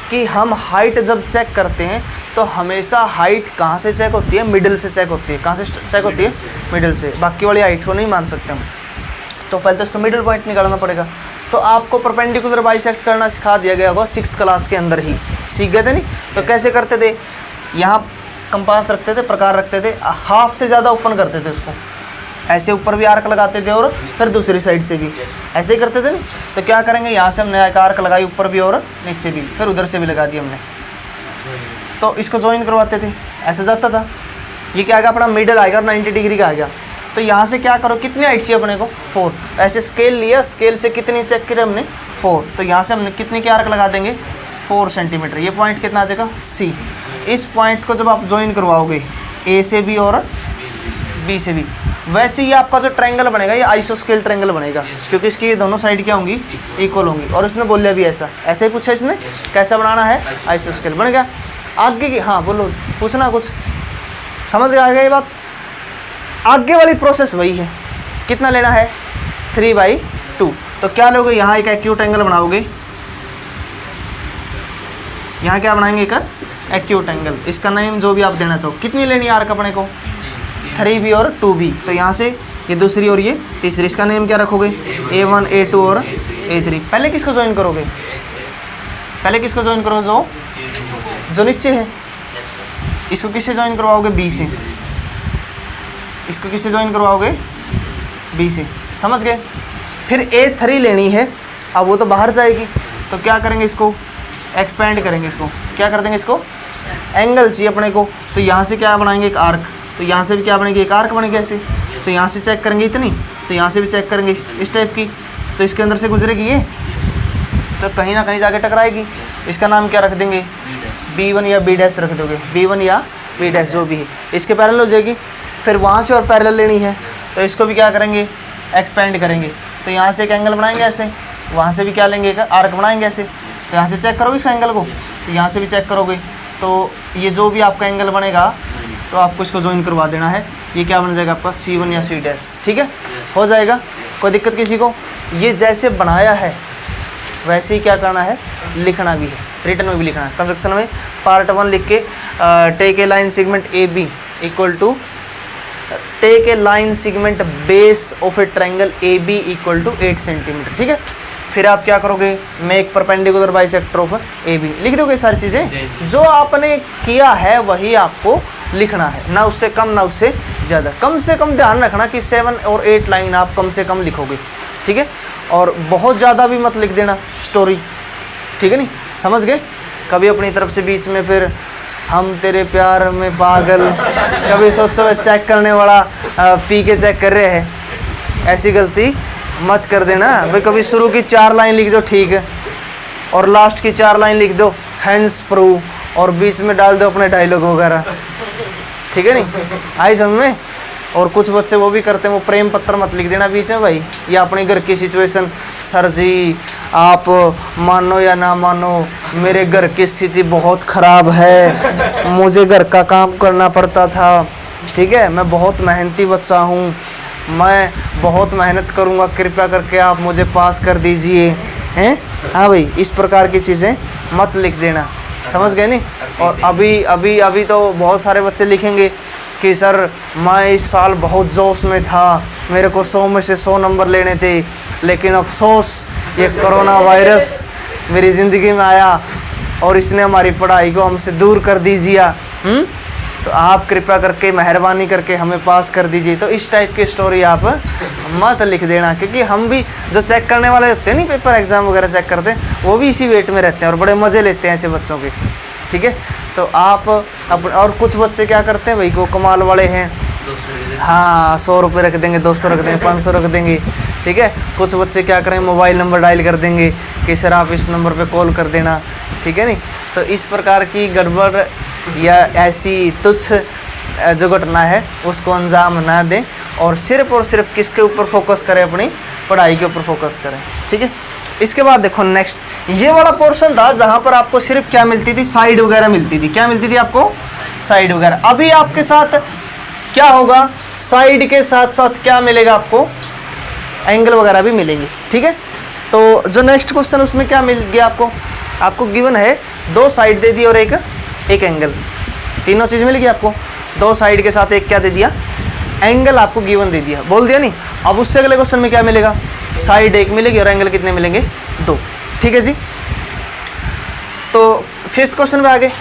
कि हम हाइट जब चेक करते हैं तो हमेशा हाइट कहाँ से चेक होती है? मिडिल से चेक होती है। कहाँ से चेक होती है? मिडिल से। बाकी वाली हाइट को नहीं मान सकते हम। तो पहले तो इसका मिडिल पॉइंट निकालना पड़ेगा। तो आपको परपेंडिकुलर बाइसेक्ट करना सिखा दिया गया होगा 6th क्लास के अंदर ही, सीख गए थे नहीं? तो कैसे करते थे? यहाँ कंपास रखते थे, प्रकार रखते थे, हाफ से ज़्यादा ओपन करते थे उसको, ऐसे ऊपर भी आर्क लगाते थे और फिर दूसरी साइड से भी ऐसे ही करते थे नहीं? तो क्या करेंगे, यहाँ से हमने एक आर्क लगाई ऊपर भी और नीचे भी, फिर उधर से भी लगा दी हमने। तो इसको ज्वाइन करवाते थे, ऐसे जाता था। ये क्या आएगा अपना? मिडल आएगा और 90 डिग्री का आ गया। तो यहाँ से क्या करो, कितनी हाइट चाहिए अपने को? 4। ऐसे स्केल लिया, स्केल से कितनी चेक करें हमने? 4। तो यहाँ से हमने कितने के आर्क लगा देंगे? 4 सेंटीमीटर। ये पॉइंट कितना आ जाएगा? C। इस पॉइंट को जब आप ज्वाइन करवाओगे A से भी और B से भी, वैसे ही आपका जो ट्रायंगल बनेगा ये आइसोस्केल ट्रायंगल बनेगा, क्योंकि इसकी ये दोनों साइड क्या होंगी? इक्वल होंगी। और इसने बोलिया भी ऐसे ही पूछा इसने, कैसा बनाना है? आइसोस्केल। बन गया। आगे की, हाँ बोलो, पूछना कुछ, समझ आ गया ये बात? आगे वाली प्रोसेस वही है। कितना लेना है? 3/2। तो क्या लोगे, यहाँ एक एक्यूट एंगल बनाओगे, यहाँ क्या बनाएंगे? एक एक्यूट एंगल। इसका नेम जो भी आप देना चाहो। कितनी लेनी है आर्क अपने को? 3B और 2B। तो यहाँ से ये दूसरी और ये तीसरी, इसका नेम क्या रखोगे? A1, A2 और A3। पहले किसको ज्वाइन करोगे? पहले किसको ज्वाइन करोगे? जो नीचे है। इसको किससे ज्वाइन करवाओगे? B से। इसको किससे ज्वाइन करवाओगे? B से। समझ गए? फिर A3 लेनी है, अब वो तो बाहर जाएगी, तो क्या करेंगे? इसको एक्सपेंड करेंगे। इसको क्या कर देंगे? इसको एंगल चाहिए अपने को, तो यहाँ से क्या बनाएंगे? एक आर्क। तो यहाँ से भी क्या बनेगी? एक आर्क बनेगी ऐसे। तो यहाँ से चेक करेंगे इतनी, तो यहाँ से भी चेक करेंगे इस टाइप की, तो इसके अंदर से गुजरेगी ये, तो कहीं ना कहीं जाके टकराएगी। इसका नाम क्या रख देंगे? B1 या B' रख दोगे, B1 या B' जो भी है, इसके पैरेलल हो जाएगी। फिर वहाँ से और पैरेलल लेनी है, तो इसको भी क्या करेंगे? एक्सपेंड करेंगे। तो यहाँ से एक एंगल बनाएंगे ऐसे, वहाँ से भी क्या लेंगे? एक आर्क बनाएंगे ऐसे। तो यहाँ से चेक करोगे इस एंगल को, तो यहाँ से भी चेक करोगे, तो ये जो भी आपका एंगल बनेगा तो आपको इसको ज्वाइन करवा देना है। ये क्या बन जाएगा आपका? C1 या C'। ठीक है, हो जाएगा, कोई दिक्कत किसी को? ये जैसे बनाया है वैसे ही क्या करना है? लिखना भी है, रिटर्न में भी लिखना है। कंस्ट्रक्शन में पार्ट 1 लिख के take a line segment AB equal to take a line segment base of a triangle AB equal to 8 centimetre. ठीक है, फिर आप क्या करोगे? Make perpendicular bisector of AB। लिख दोगे सारी चीज़ें, जो आपने किया है वही आपको लिखना है, ना उससे कम ना उससे ज़्यादा। कम से कम ध्यान रखना कि 7 और 8 लाइन आप कम से कम लिखोगे। ठीक है, और बहुत ज़्यादा भी मत लिख देना स्टोरी, ठीक है नहीं, समझ गए। कभी अपनी तरफ से बीच में फिर हम तेरे प्यार में पागल, कभी सोचो चेक करने वाला पी के चेक कर रहे हैं, ऐसी गलती मत कर देना भाई। कभी शुरू की 4 लाइन लिख दो ठीक है, और लास्ट की 4 लाइन लिख दो हैंड्स प्रू, और बीच में डाल दो अपने डायलॉग वगैरह, ठीक है नहीं, आई समझ में। और कुछ बच्चे वो भी करते हैं, वो प्रेम पत्र मत लिख देना बीच में भाई, या अपने घर की सिचुएशन, सर जी आप मानो या ना मानो मेरे घर की स्थिति बहुत ख़राब है, मुझे घर का काम करना पड़ता था, ठीक है, मैं बहुत मेहनती बच्चा हूँ, मैं बहुत मेहनत करूँगा, कृपया करके आप मुझे पास कर दीजिए, हैं। हाँ भाई, इस प्रकार की चीज़ें मत लिख देना, समझ गए नहीं। और अभी तो बहुत सारे बच्चे लिखेंगे कि सर मैं इस साल बहुत जोश में था, मेरे को 100 में से 100 नंबर लेने थे, लेकिन अफसोस ये कोरोना वायरस मेरी ज़िंदगी में आया और इसने हमारी पढ़ाई को हमसे दूर कर दीजिए। तो आप कृपया करके मेहरबानी करके हमें पास कर दीजिए। तो इस टाइप की स्टोरी आप मत लिख देना, क्योंकि हम भी जो चेक करने वाले होते हैं नहीं, पेपर एग्ज़ाम वगैरह चेक करते हैं, वो भी इसी वेट में रहते हैं और बड़े मज़े लेते हैं ऐसे बच्चों के, ठीक है। तो आप और कुछ बच्चे क्या करते हैं भाई, को कमाल वाले हैं, हाँ 100 रुपये रख देंगे, 200 रख देंगे, 500 रख देंगे, ठीक है। कुछ बच्चे क्या करेंगे, मोबाइल नंबर डायल कर देंगे कि सर आप इस नंबर पे कॉल कर देना, ठीक है नहीं। तो इस प्रकार की गड़बड़ या ऐसी तुच्छ जो घटना है उसको अंजाम ना दें, और सिर्फ किसके ऊपर फोकस करें, अपनी पढ़ाई के ऊपर फोकस करें, ठीक है। इसके बाद देखो नेक्स्ट, ये वाला पोर्शन था जहाँ पर आपको सिर्फ क्या मिलती थी, साइड वगैरह मिलती थी। क्या मिलती थी आपको, साइड वगैरह। अभी आपके साथ क्या होगा, साइड के साथ साथ क्या मिलेगा आपको, एंगल वगैरह भी मिलेंगे, ठीक है। तो जो नेक्स्ट क्वेश्चन उसमें क्या मिल गया आपको गिवन है 2 साइड दे दी और एक एंगल, तीनों चीज़ मिल गई आपको। 2 साइड के साथ एक क्या दे दिया, एंगल आपको गिवन दे दिया, बोल दिया नहीं। अब उससे अगले क्वेश्चन में क्या मिलेगा, साइड 1 मिलेगी और एंगल कितने मिलेंगे, 2, ठीक है जी। तो 5th क्वेश्चन पे आगे,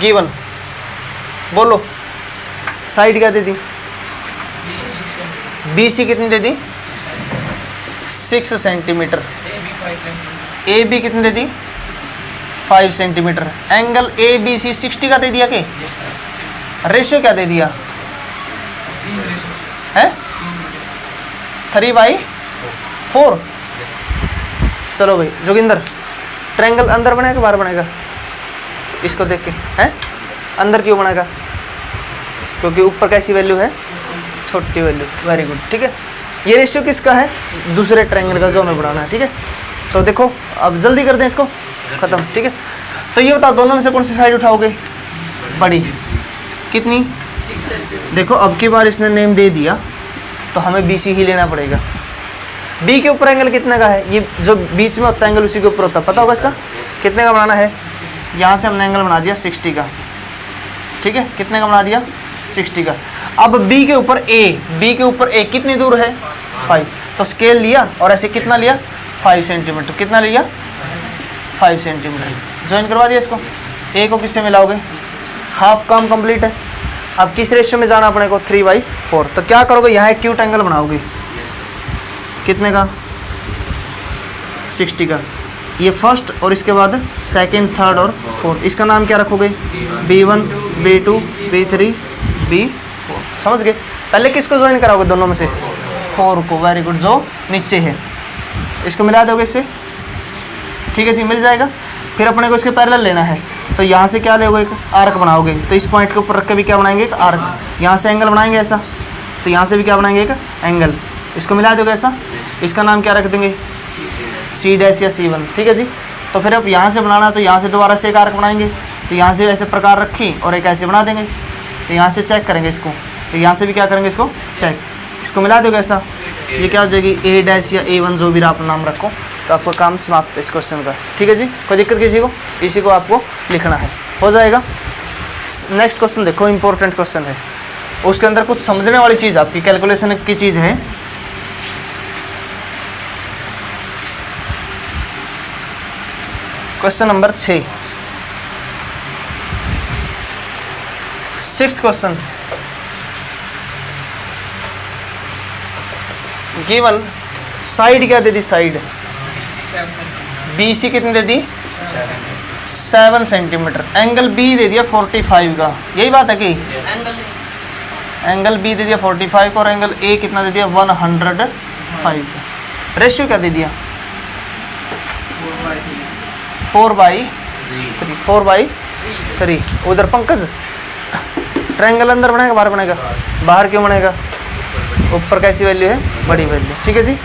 गिवन बोलो, साइड क्या दे दी, BC कितनी दे दी, 6 सेंटीमीटर, AB कितनी दे दी, 5 सेंटीमीटर, एंगल ABC 60 का दे दिया के, रेशियो क्या दे दिया है, 3/4। चलो भाई जोगिंदर, ट्रायंगल अंदर बनेगा बाहर बनेगा, इसको देख के है, अंदर क्यों बनेगा, क्योंकि ऊपर कैसी वैल्यू है, छोटी वैल्यू, वेरी गुड, ठीक है। ये रेशियो किसका है, दूसरे ट्रायंगल का जो हमें बढ़ाना है, ठीक है। तो देखो अब जल्दी कर दें इसको ख़त्म, ठीक है। तो ये बताओ दोनों में से कौन सी साइड उठाओगे, बड़ी, कितनी, देखो अब की बार इसने नेम दे दिया तो हमें BC ही लेना पड़ेगा। B के ऊपर एंगल कितने का है, ये जो बीच में होता है एंगल उसी के ऊपर होता है, पता होगा इसका कितने का बनाना है। यहाँ से हमने एंगल बना दिया 60 का, ठीक है, कितने का बना दिया, 60 का। अब B के ऊपर A कितनी दूर है, 5, तो स्केल लिया और ऐसे कितना लिया, 5 सेंटीमीटर, कितना लिया, 5 सेंटीमीटर, ज्वाइन करवा दिया इसको। A को किससे मिलाओगे, हाफ काम कंप्लीट है। अब किस रेशियो में जाना अपने को, 3/4। तो क्या करोगे, यहाँ एक क्यूट एंगल बनाओगे, कितने का, 60 का, ये फर्स्ट और इसके बाद सेकंड, थर्ड और फोर्थ, इसका नाम क्या रखोगे, B1 B2 B3 B4, समझ गए। पहले किसको ज्वाइन कराओगे, दोनों में से 4 को, वेरी गुड, जो नीचे है इसको मिला दोगे इससे, ठीक है जी, मिल जाएगा। फिर अपने को इसके पैरेलल लेना है, तो यहाँ से क्या लोगे, एक आर्क बनाओगे, तो इस पॉइंट के ऊपर रख के भी क्या बनाएंगे, एक आर्क, यहाँ से एंगल बनाएंगे ऐसा, तो यहाँ से भी क्या बनाएंगे, एक एंगल, इसको मिला दोगे ऐसा, इसका नाम क्या रख देंगे, C' या C1, ठीक है जी। तो फिर अब यहाँ से बनाना, तो यहाँ से दोबारा से एक आर्क बनाएंगे, तो यहाँ से ऐसे प्रकार रखी और एक ऐसे बना देंगे, तो यहाँ से चेक करेंगे इसको, तो यहाँ से भी क्या करेंगे, इसको चेक, इसको मिला दोगे ऐसा, ये क्या हो जाएगी, A' या A1 जो भी आप नाम रखो, तो आपका काम समाप्त है इस क्वेश्चन का, ठीक है जी। कोई दिक्कत किसी को, इसी को आपको लिखना है, हो जाएगा। नेक्स्ट क्वेश्चन देखो, इंपॉर्टेंट क्वेश्चन है, उसके अंदर कुछ समझने वाली चीज़, आपकी कैलकुलेशन की चीज़ है। Question number 6, 6th question, given side क्या दे दी, साइड BC कितनी दे दी 7 सेंटीमीटर। एंगल B दे दिया 45 का, यही बात है कि एंगल B दे दिया 45 का और एंगल A कितना दे दिया 105 का। रेशियो क्या दे दिया 4/3। उधर पंकज ट्रायंगल अंदर बनेगा बाहर बनेगा, बाहर क्यों बनेगा, ऊपर कैसी वैल्यू है, बड़ी वैल्यू, ठीक है जी।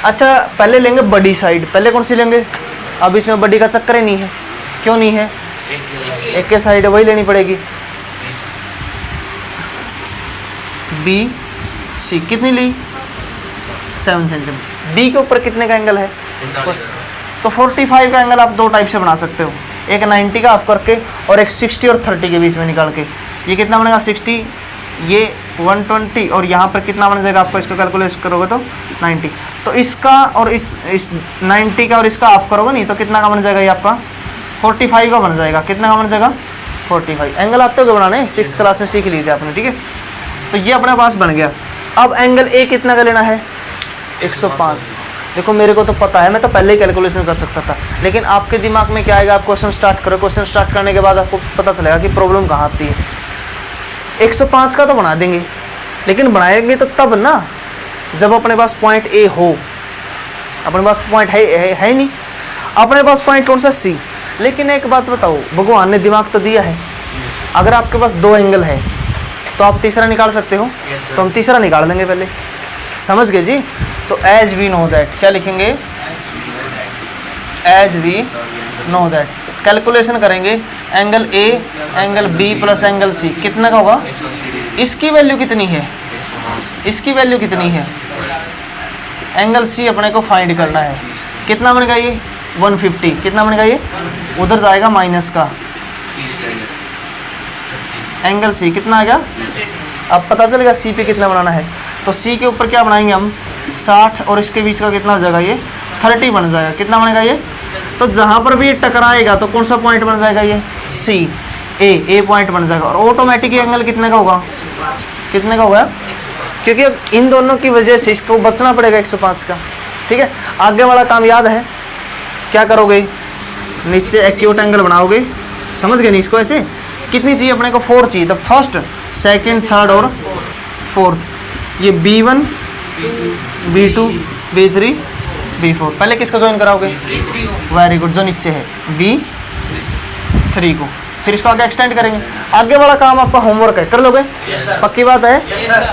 अच्छा पहले लेंगे बड़ी साइड, पहले कौन सी लेंगे, अब इसमें बड़ी का चक्कर ही नहीं है, क्यों नहीं है, एक के साइड वही लेनी पड़ेगी। BC कितनी ली 7 सेंटीमीटर। B के ऊपर कितने का एंगल है, तो 45 का एंगल आप दो टाइप से बना सकते हो, एक 90 का ऑफ करके और एक 60 और 30 के बीच में निकाल के। ये कितना बनेगा 60, ये 120 और यहाँ पर कितना बन जाएगा आपको, इसको कैलकुलेट करोगे तो 90। तो इसका और इस 90 का और इसका ऑफ करोगे नहीं तो कितना का बन जाएगा, ये आपका 45 का बन जाएगा। कितना का बन जाएगा 45। एंगल आते हो बनाने, 6th क्लास में सीख ली थी आपने, ठीक है। तो ये अपने पास बन गया। अब एंगल A कितना का लेना है 105। देखो मेरे को तो पता है, मैं तो पहले ही कैलकुलेशन कर सकता था, लेकिन आपके दिमाग में क्या आएगा, आप क्वेश्चन स्टार्ट करो, क्वेश्चन स्टार्ट करने के बाद आपको पता चलेगा कि प्रॉब्लम कहाँ आती है। 105 का तो बना देंगे, लेकिन बनाएंगे तो तब ना जब अपने पास पॉइंट A हो। अपने पास पॉइंट है नहीं, अपने पास पॉइंट कौन सा C। लेकिन एक बात बताओ, भगवान ने दिमाग तो दिया है, अगर आपके पास 2 एंगल है तो आप तीसरा निकाल सकते हो, तो हम तीसरा निकाल देंगे पहले, समझ गए जी। तो एज वी नो दैट, क्या लिखेंगे, as we know that, calculation करेंगे angle A angle B plus angle C कितना का होगा, इसकी वैल्यू कितनी है, इसकी वैल्यू कितनी है, एंगल C अपने को फाइंड करना है। कितना बनेगा ये 150, कितना बनेगा ये, उधर जाएगा माइनस का, एंगल C कितना आएगा, अब पता चलेगा C पे कितना बनाना है। तो C के ऊपर क्या बनाएंगे हम 60 और इसके बीच का कितना हो जाएगा, ये 30 बन जाएगा। कितना बनेगा ये, तो जहाँ पर भी ये टकराएगा तो कौन सा पॉइंट बन जाएगा, ये C A पॉइंट बन जाएगा। और ऑटोमेटिक एंगल कितने का होगा, कितने का होगा, क्योंकि इन दोनों की वजह से इसको बचना पड़ेगा 105 का, ठीक है। आगे वाला काम याद है, क्या करोगे, नीचे एक्यूट एंगल बनाओगे, समझ गए नहीं, इसको ऐसे कितनी चाहिए अपने को 4 चाहिए, तो फर्स्ट सेकंड थर्ड और फोर्थ, ये B1 B2 B3 B4, पहले किसको ज्वाइन कराओगे, वेरी गुड, जो नीचे है B3 को, फिर इसको आगे एक्सटेंड करेंगे। आगे वाला काम आपका होमवर्क है, कर लोगे, पक्की बात है,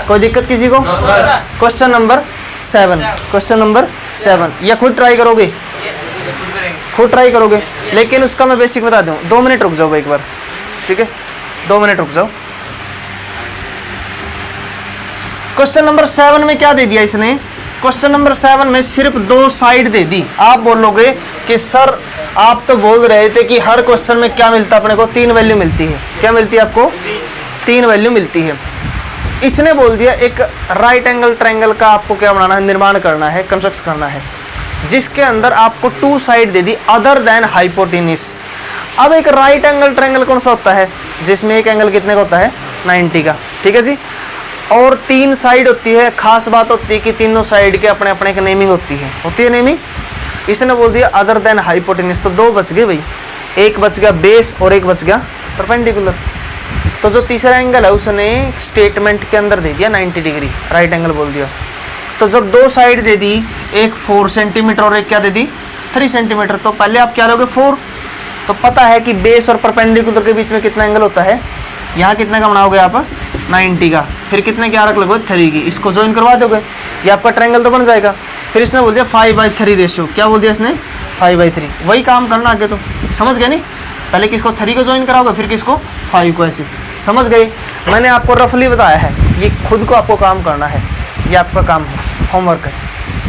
कोई दिक्कत किसी को। क्वेश्चन नंबर 7, क्वेश्चन नंबर 7, या खुद ट्राई करोगे, खुद ट्राई करोगे, लेकिन उसका मैं बेसिक बता दूं। 2 मिनट रुक जाओ एक बार, ठीक है, 2 मिनट रुक जाओ। क्वेश्चन नंबर 7 में क्या दे दिया इसने, क्वेश्चन नंबर 7 में सिर्फ 2 साइड दे दी। आप बोलोगे कि सर आप तो बोल रहे थे कि हर क्वेश्चन में क्या मिलता है अपने को, 3 वैल्यू मिलती है। क्या मिलती है आपको, 3 वैल्यू मिलती है। इसने बोल दिया एक राइट एंगल ट्रायंगल का आपको क्या बनाना है, निर्माण करना है, कंस्ट्रक्ट करना है, जिसके अंदर आपको 2 side they the other than hypotenuse. अब एक राइट एंगल ट्रायंगल कौन सा होता है, जिसमें एक एंगल कितने का होता है 90 का, ठीक है जी, और 3 साइड होती है। खास बात होती है कि तीनों साइड के अपने अपने एक नेमिंग होती है नेमिंग। इसने बोल दिया अदर देन हाइपोटेन्यूज, तो 2 बच गए भाई, एक बच गया बेस और एक बच गया परपेंडिकुलर। तो जो तीसरा एंगल है उसने स्टेटमेंट के अंदर दे दिया 90 डिग्री, राइट एंगल बोल दिया। तो जब 2 साइड दे दी, एक 4 सेंटीमीटर और एक क्या दे दी 3 सेंटीमीटर, तो पहले आप क्या लोगे 4। तो पता है कि बेस और परपेंडिकुलर के बीच में कितना एंगल होता है, यहाँ कितने का बनाओगे आप 90 का, फिर कितने की आरक लगोगे 3 की, इसको ज्वाइन करवा दोगे, ये आपका ट्रायंगल तो बन जाएगा। फिर इसने बोल दिया 5/3 रेशियो, क्या बोल दिया इसने 5/3, वही काम करना आगे। तो समझ गए नहीं, पहले किसको 3 को ज्वाइन कराओगे, फिर किसको 5 को, ऐसे समझ गए। मैंने आपको रफली बताया है, ये खुद को आपको काम करना है, ये आपका काम है, होमवर्क है,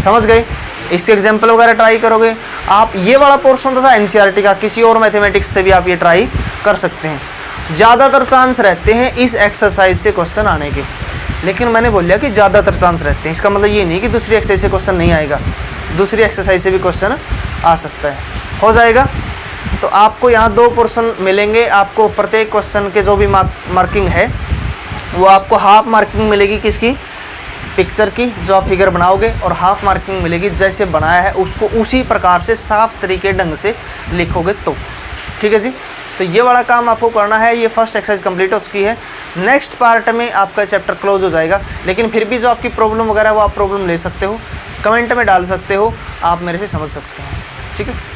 समझ गए। इसके एग्जाम्पल वगैरह ट्राई करोगे आप। ये वाला पोर्शन था एनसीईआरटी का, किसी और मैथमेटिक्स से भी आप ये ट्राई कर सकते हैं। ज़्यादातर चांस रहते हैं इस एक्सरसाइज से क्वेश्चन आने के, लेकिन मैंने बोला कि ज़्यादातर चांस रहते हैं, इसका मतलब ये नहीं कि दूसरी एक्सरसाइज से क्वेश्चन नहीं आएगा, दूसरी एक्सरसाइज से भी क्वेश्चन आ सकता है, हो जाएगा। तो आपको यहाँ 2 पोर्शन मिलेंगे, आपको प्रत्येक क्वेश्चन के जो भी मार्किंग है वो आपको हाफ मार्किंग मिलेगी, किसकी पिक्चर की जो आप फिगर बनाओगे और हाफ मार्किंग मिलेगी, जैसे बनाया है उसको उसी प्रकार से साफ तरीके ढंग से लिखोगे तो। ठीक है जी, तो ये वाला काम आपको करना है। ये फर्स्ट एक्सरसाइज कंप्लीट हो चुकी है। नेक्स्ट पार्ट में आपका चैप्टर क्लोज हो जाएगा, लेकिन फिर भी जो आपकी प्रॉब्लम वगैरह वो आप प्रॉब्लम ले सकते हो, कमेंट में डाल सकते हो, आप मेरे से समझ सकते हो। ठीक है।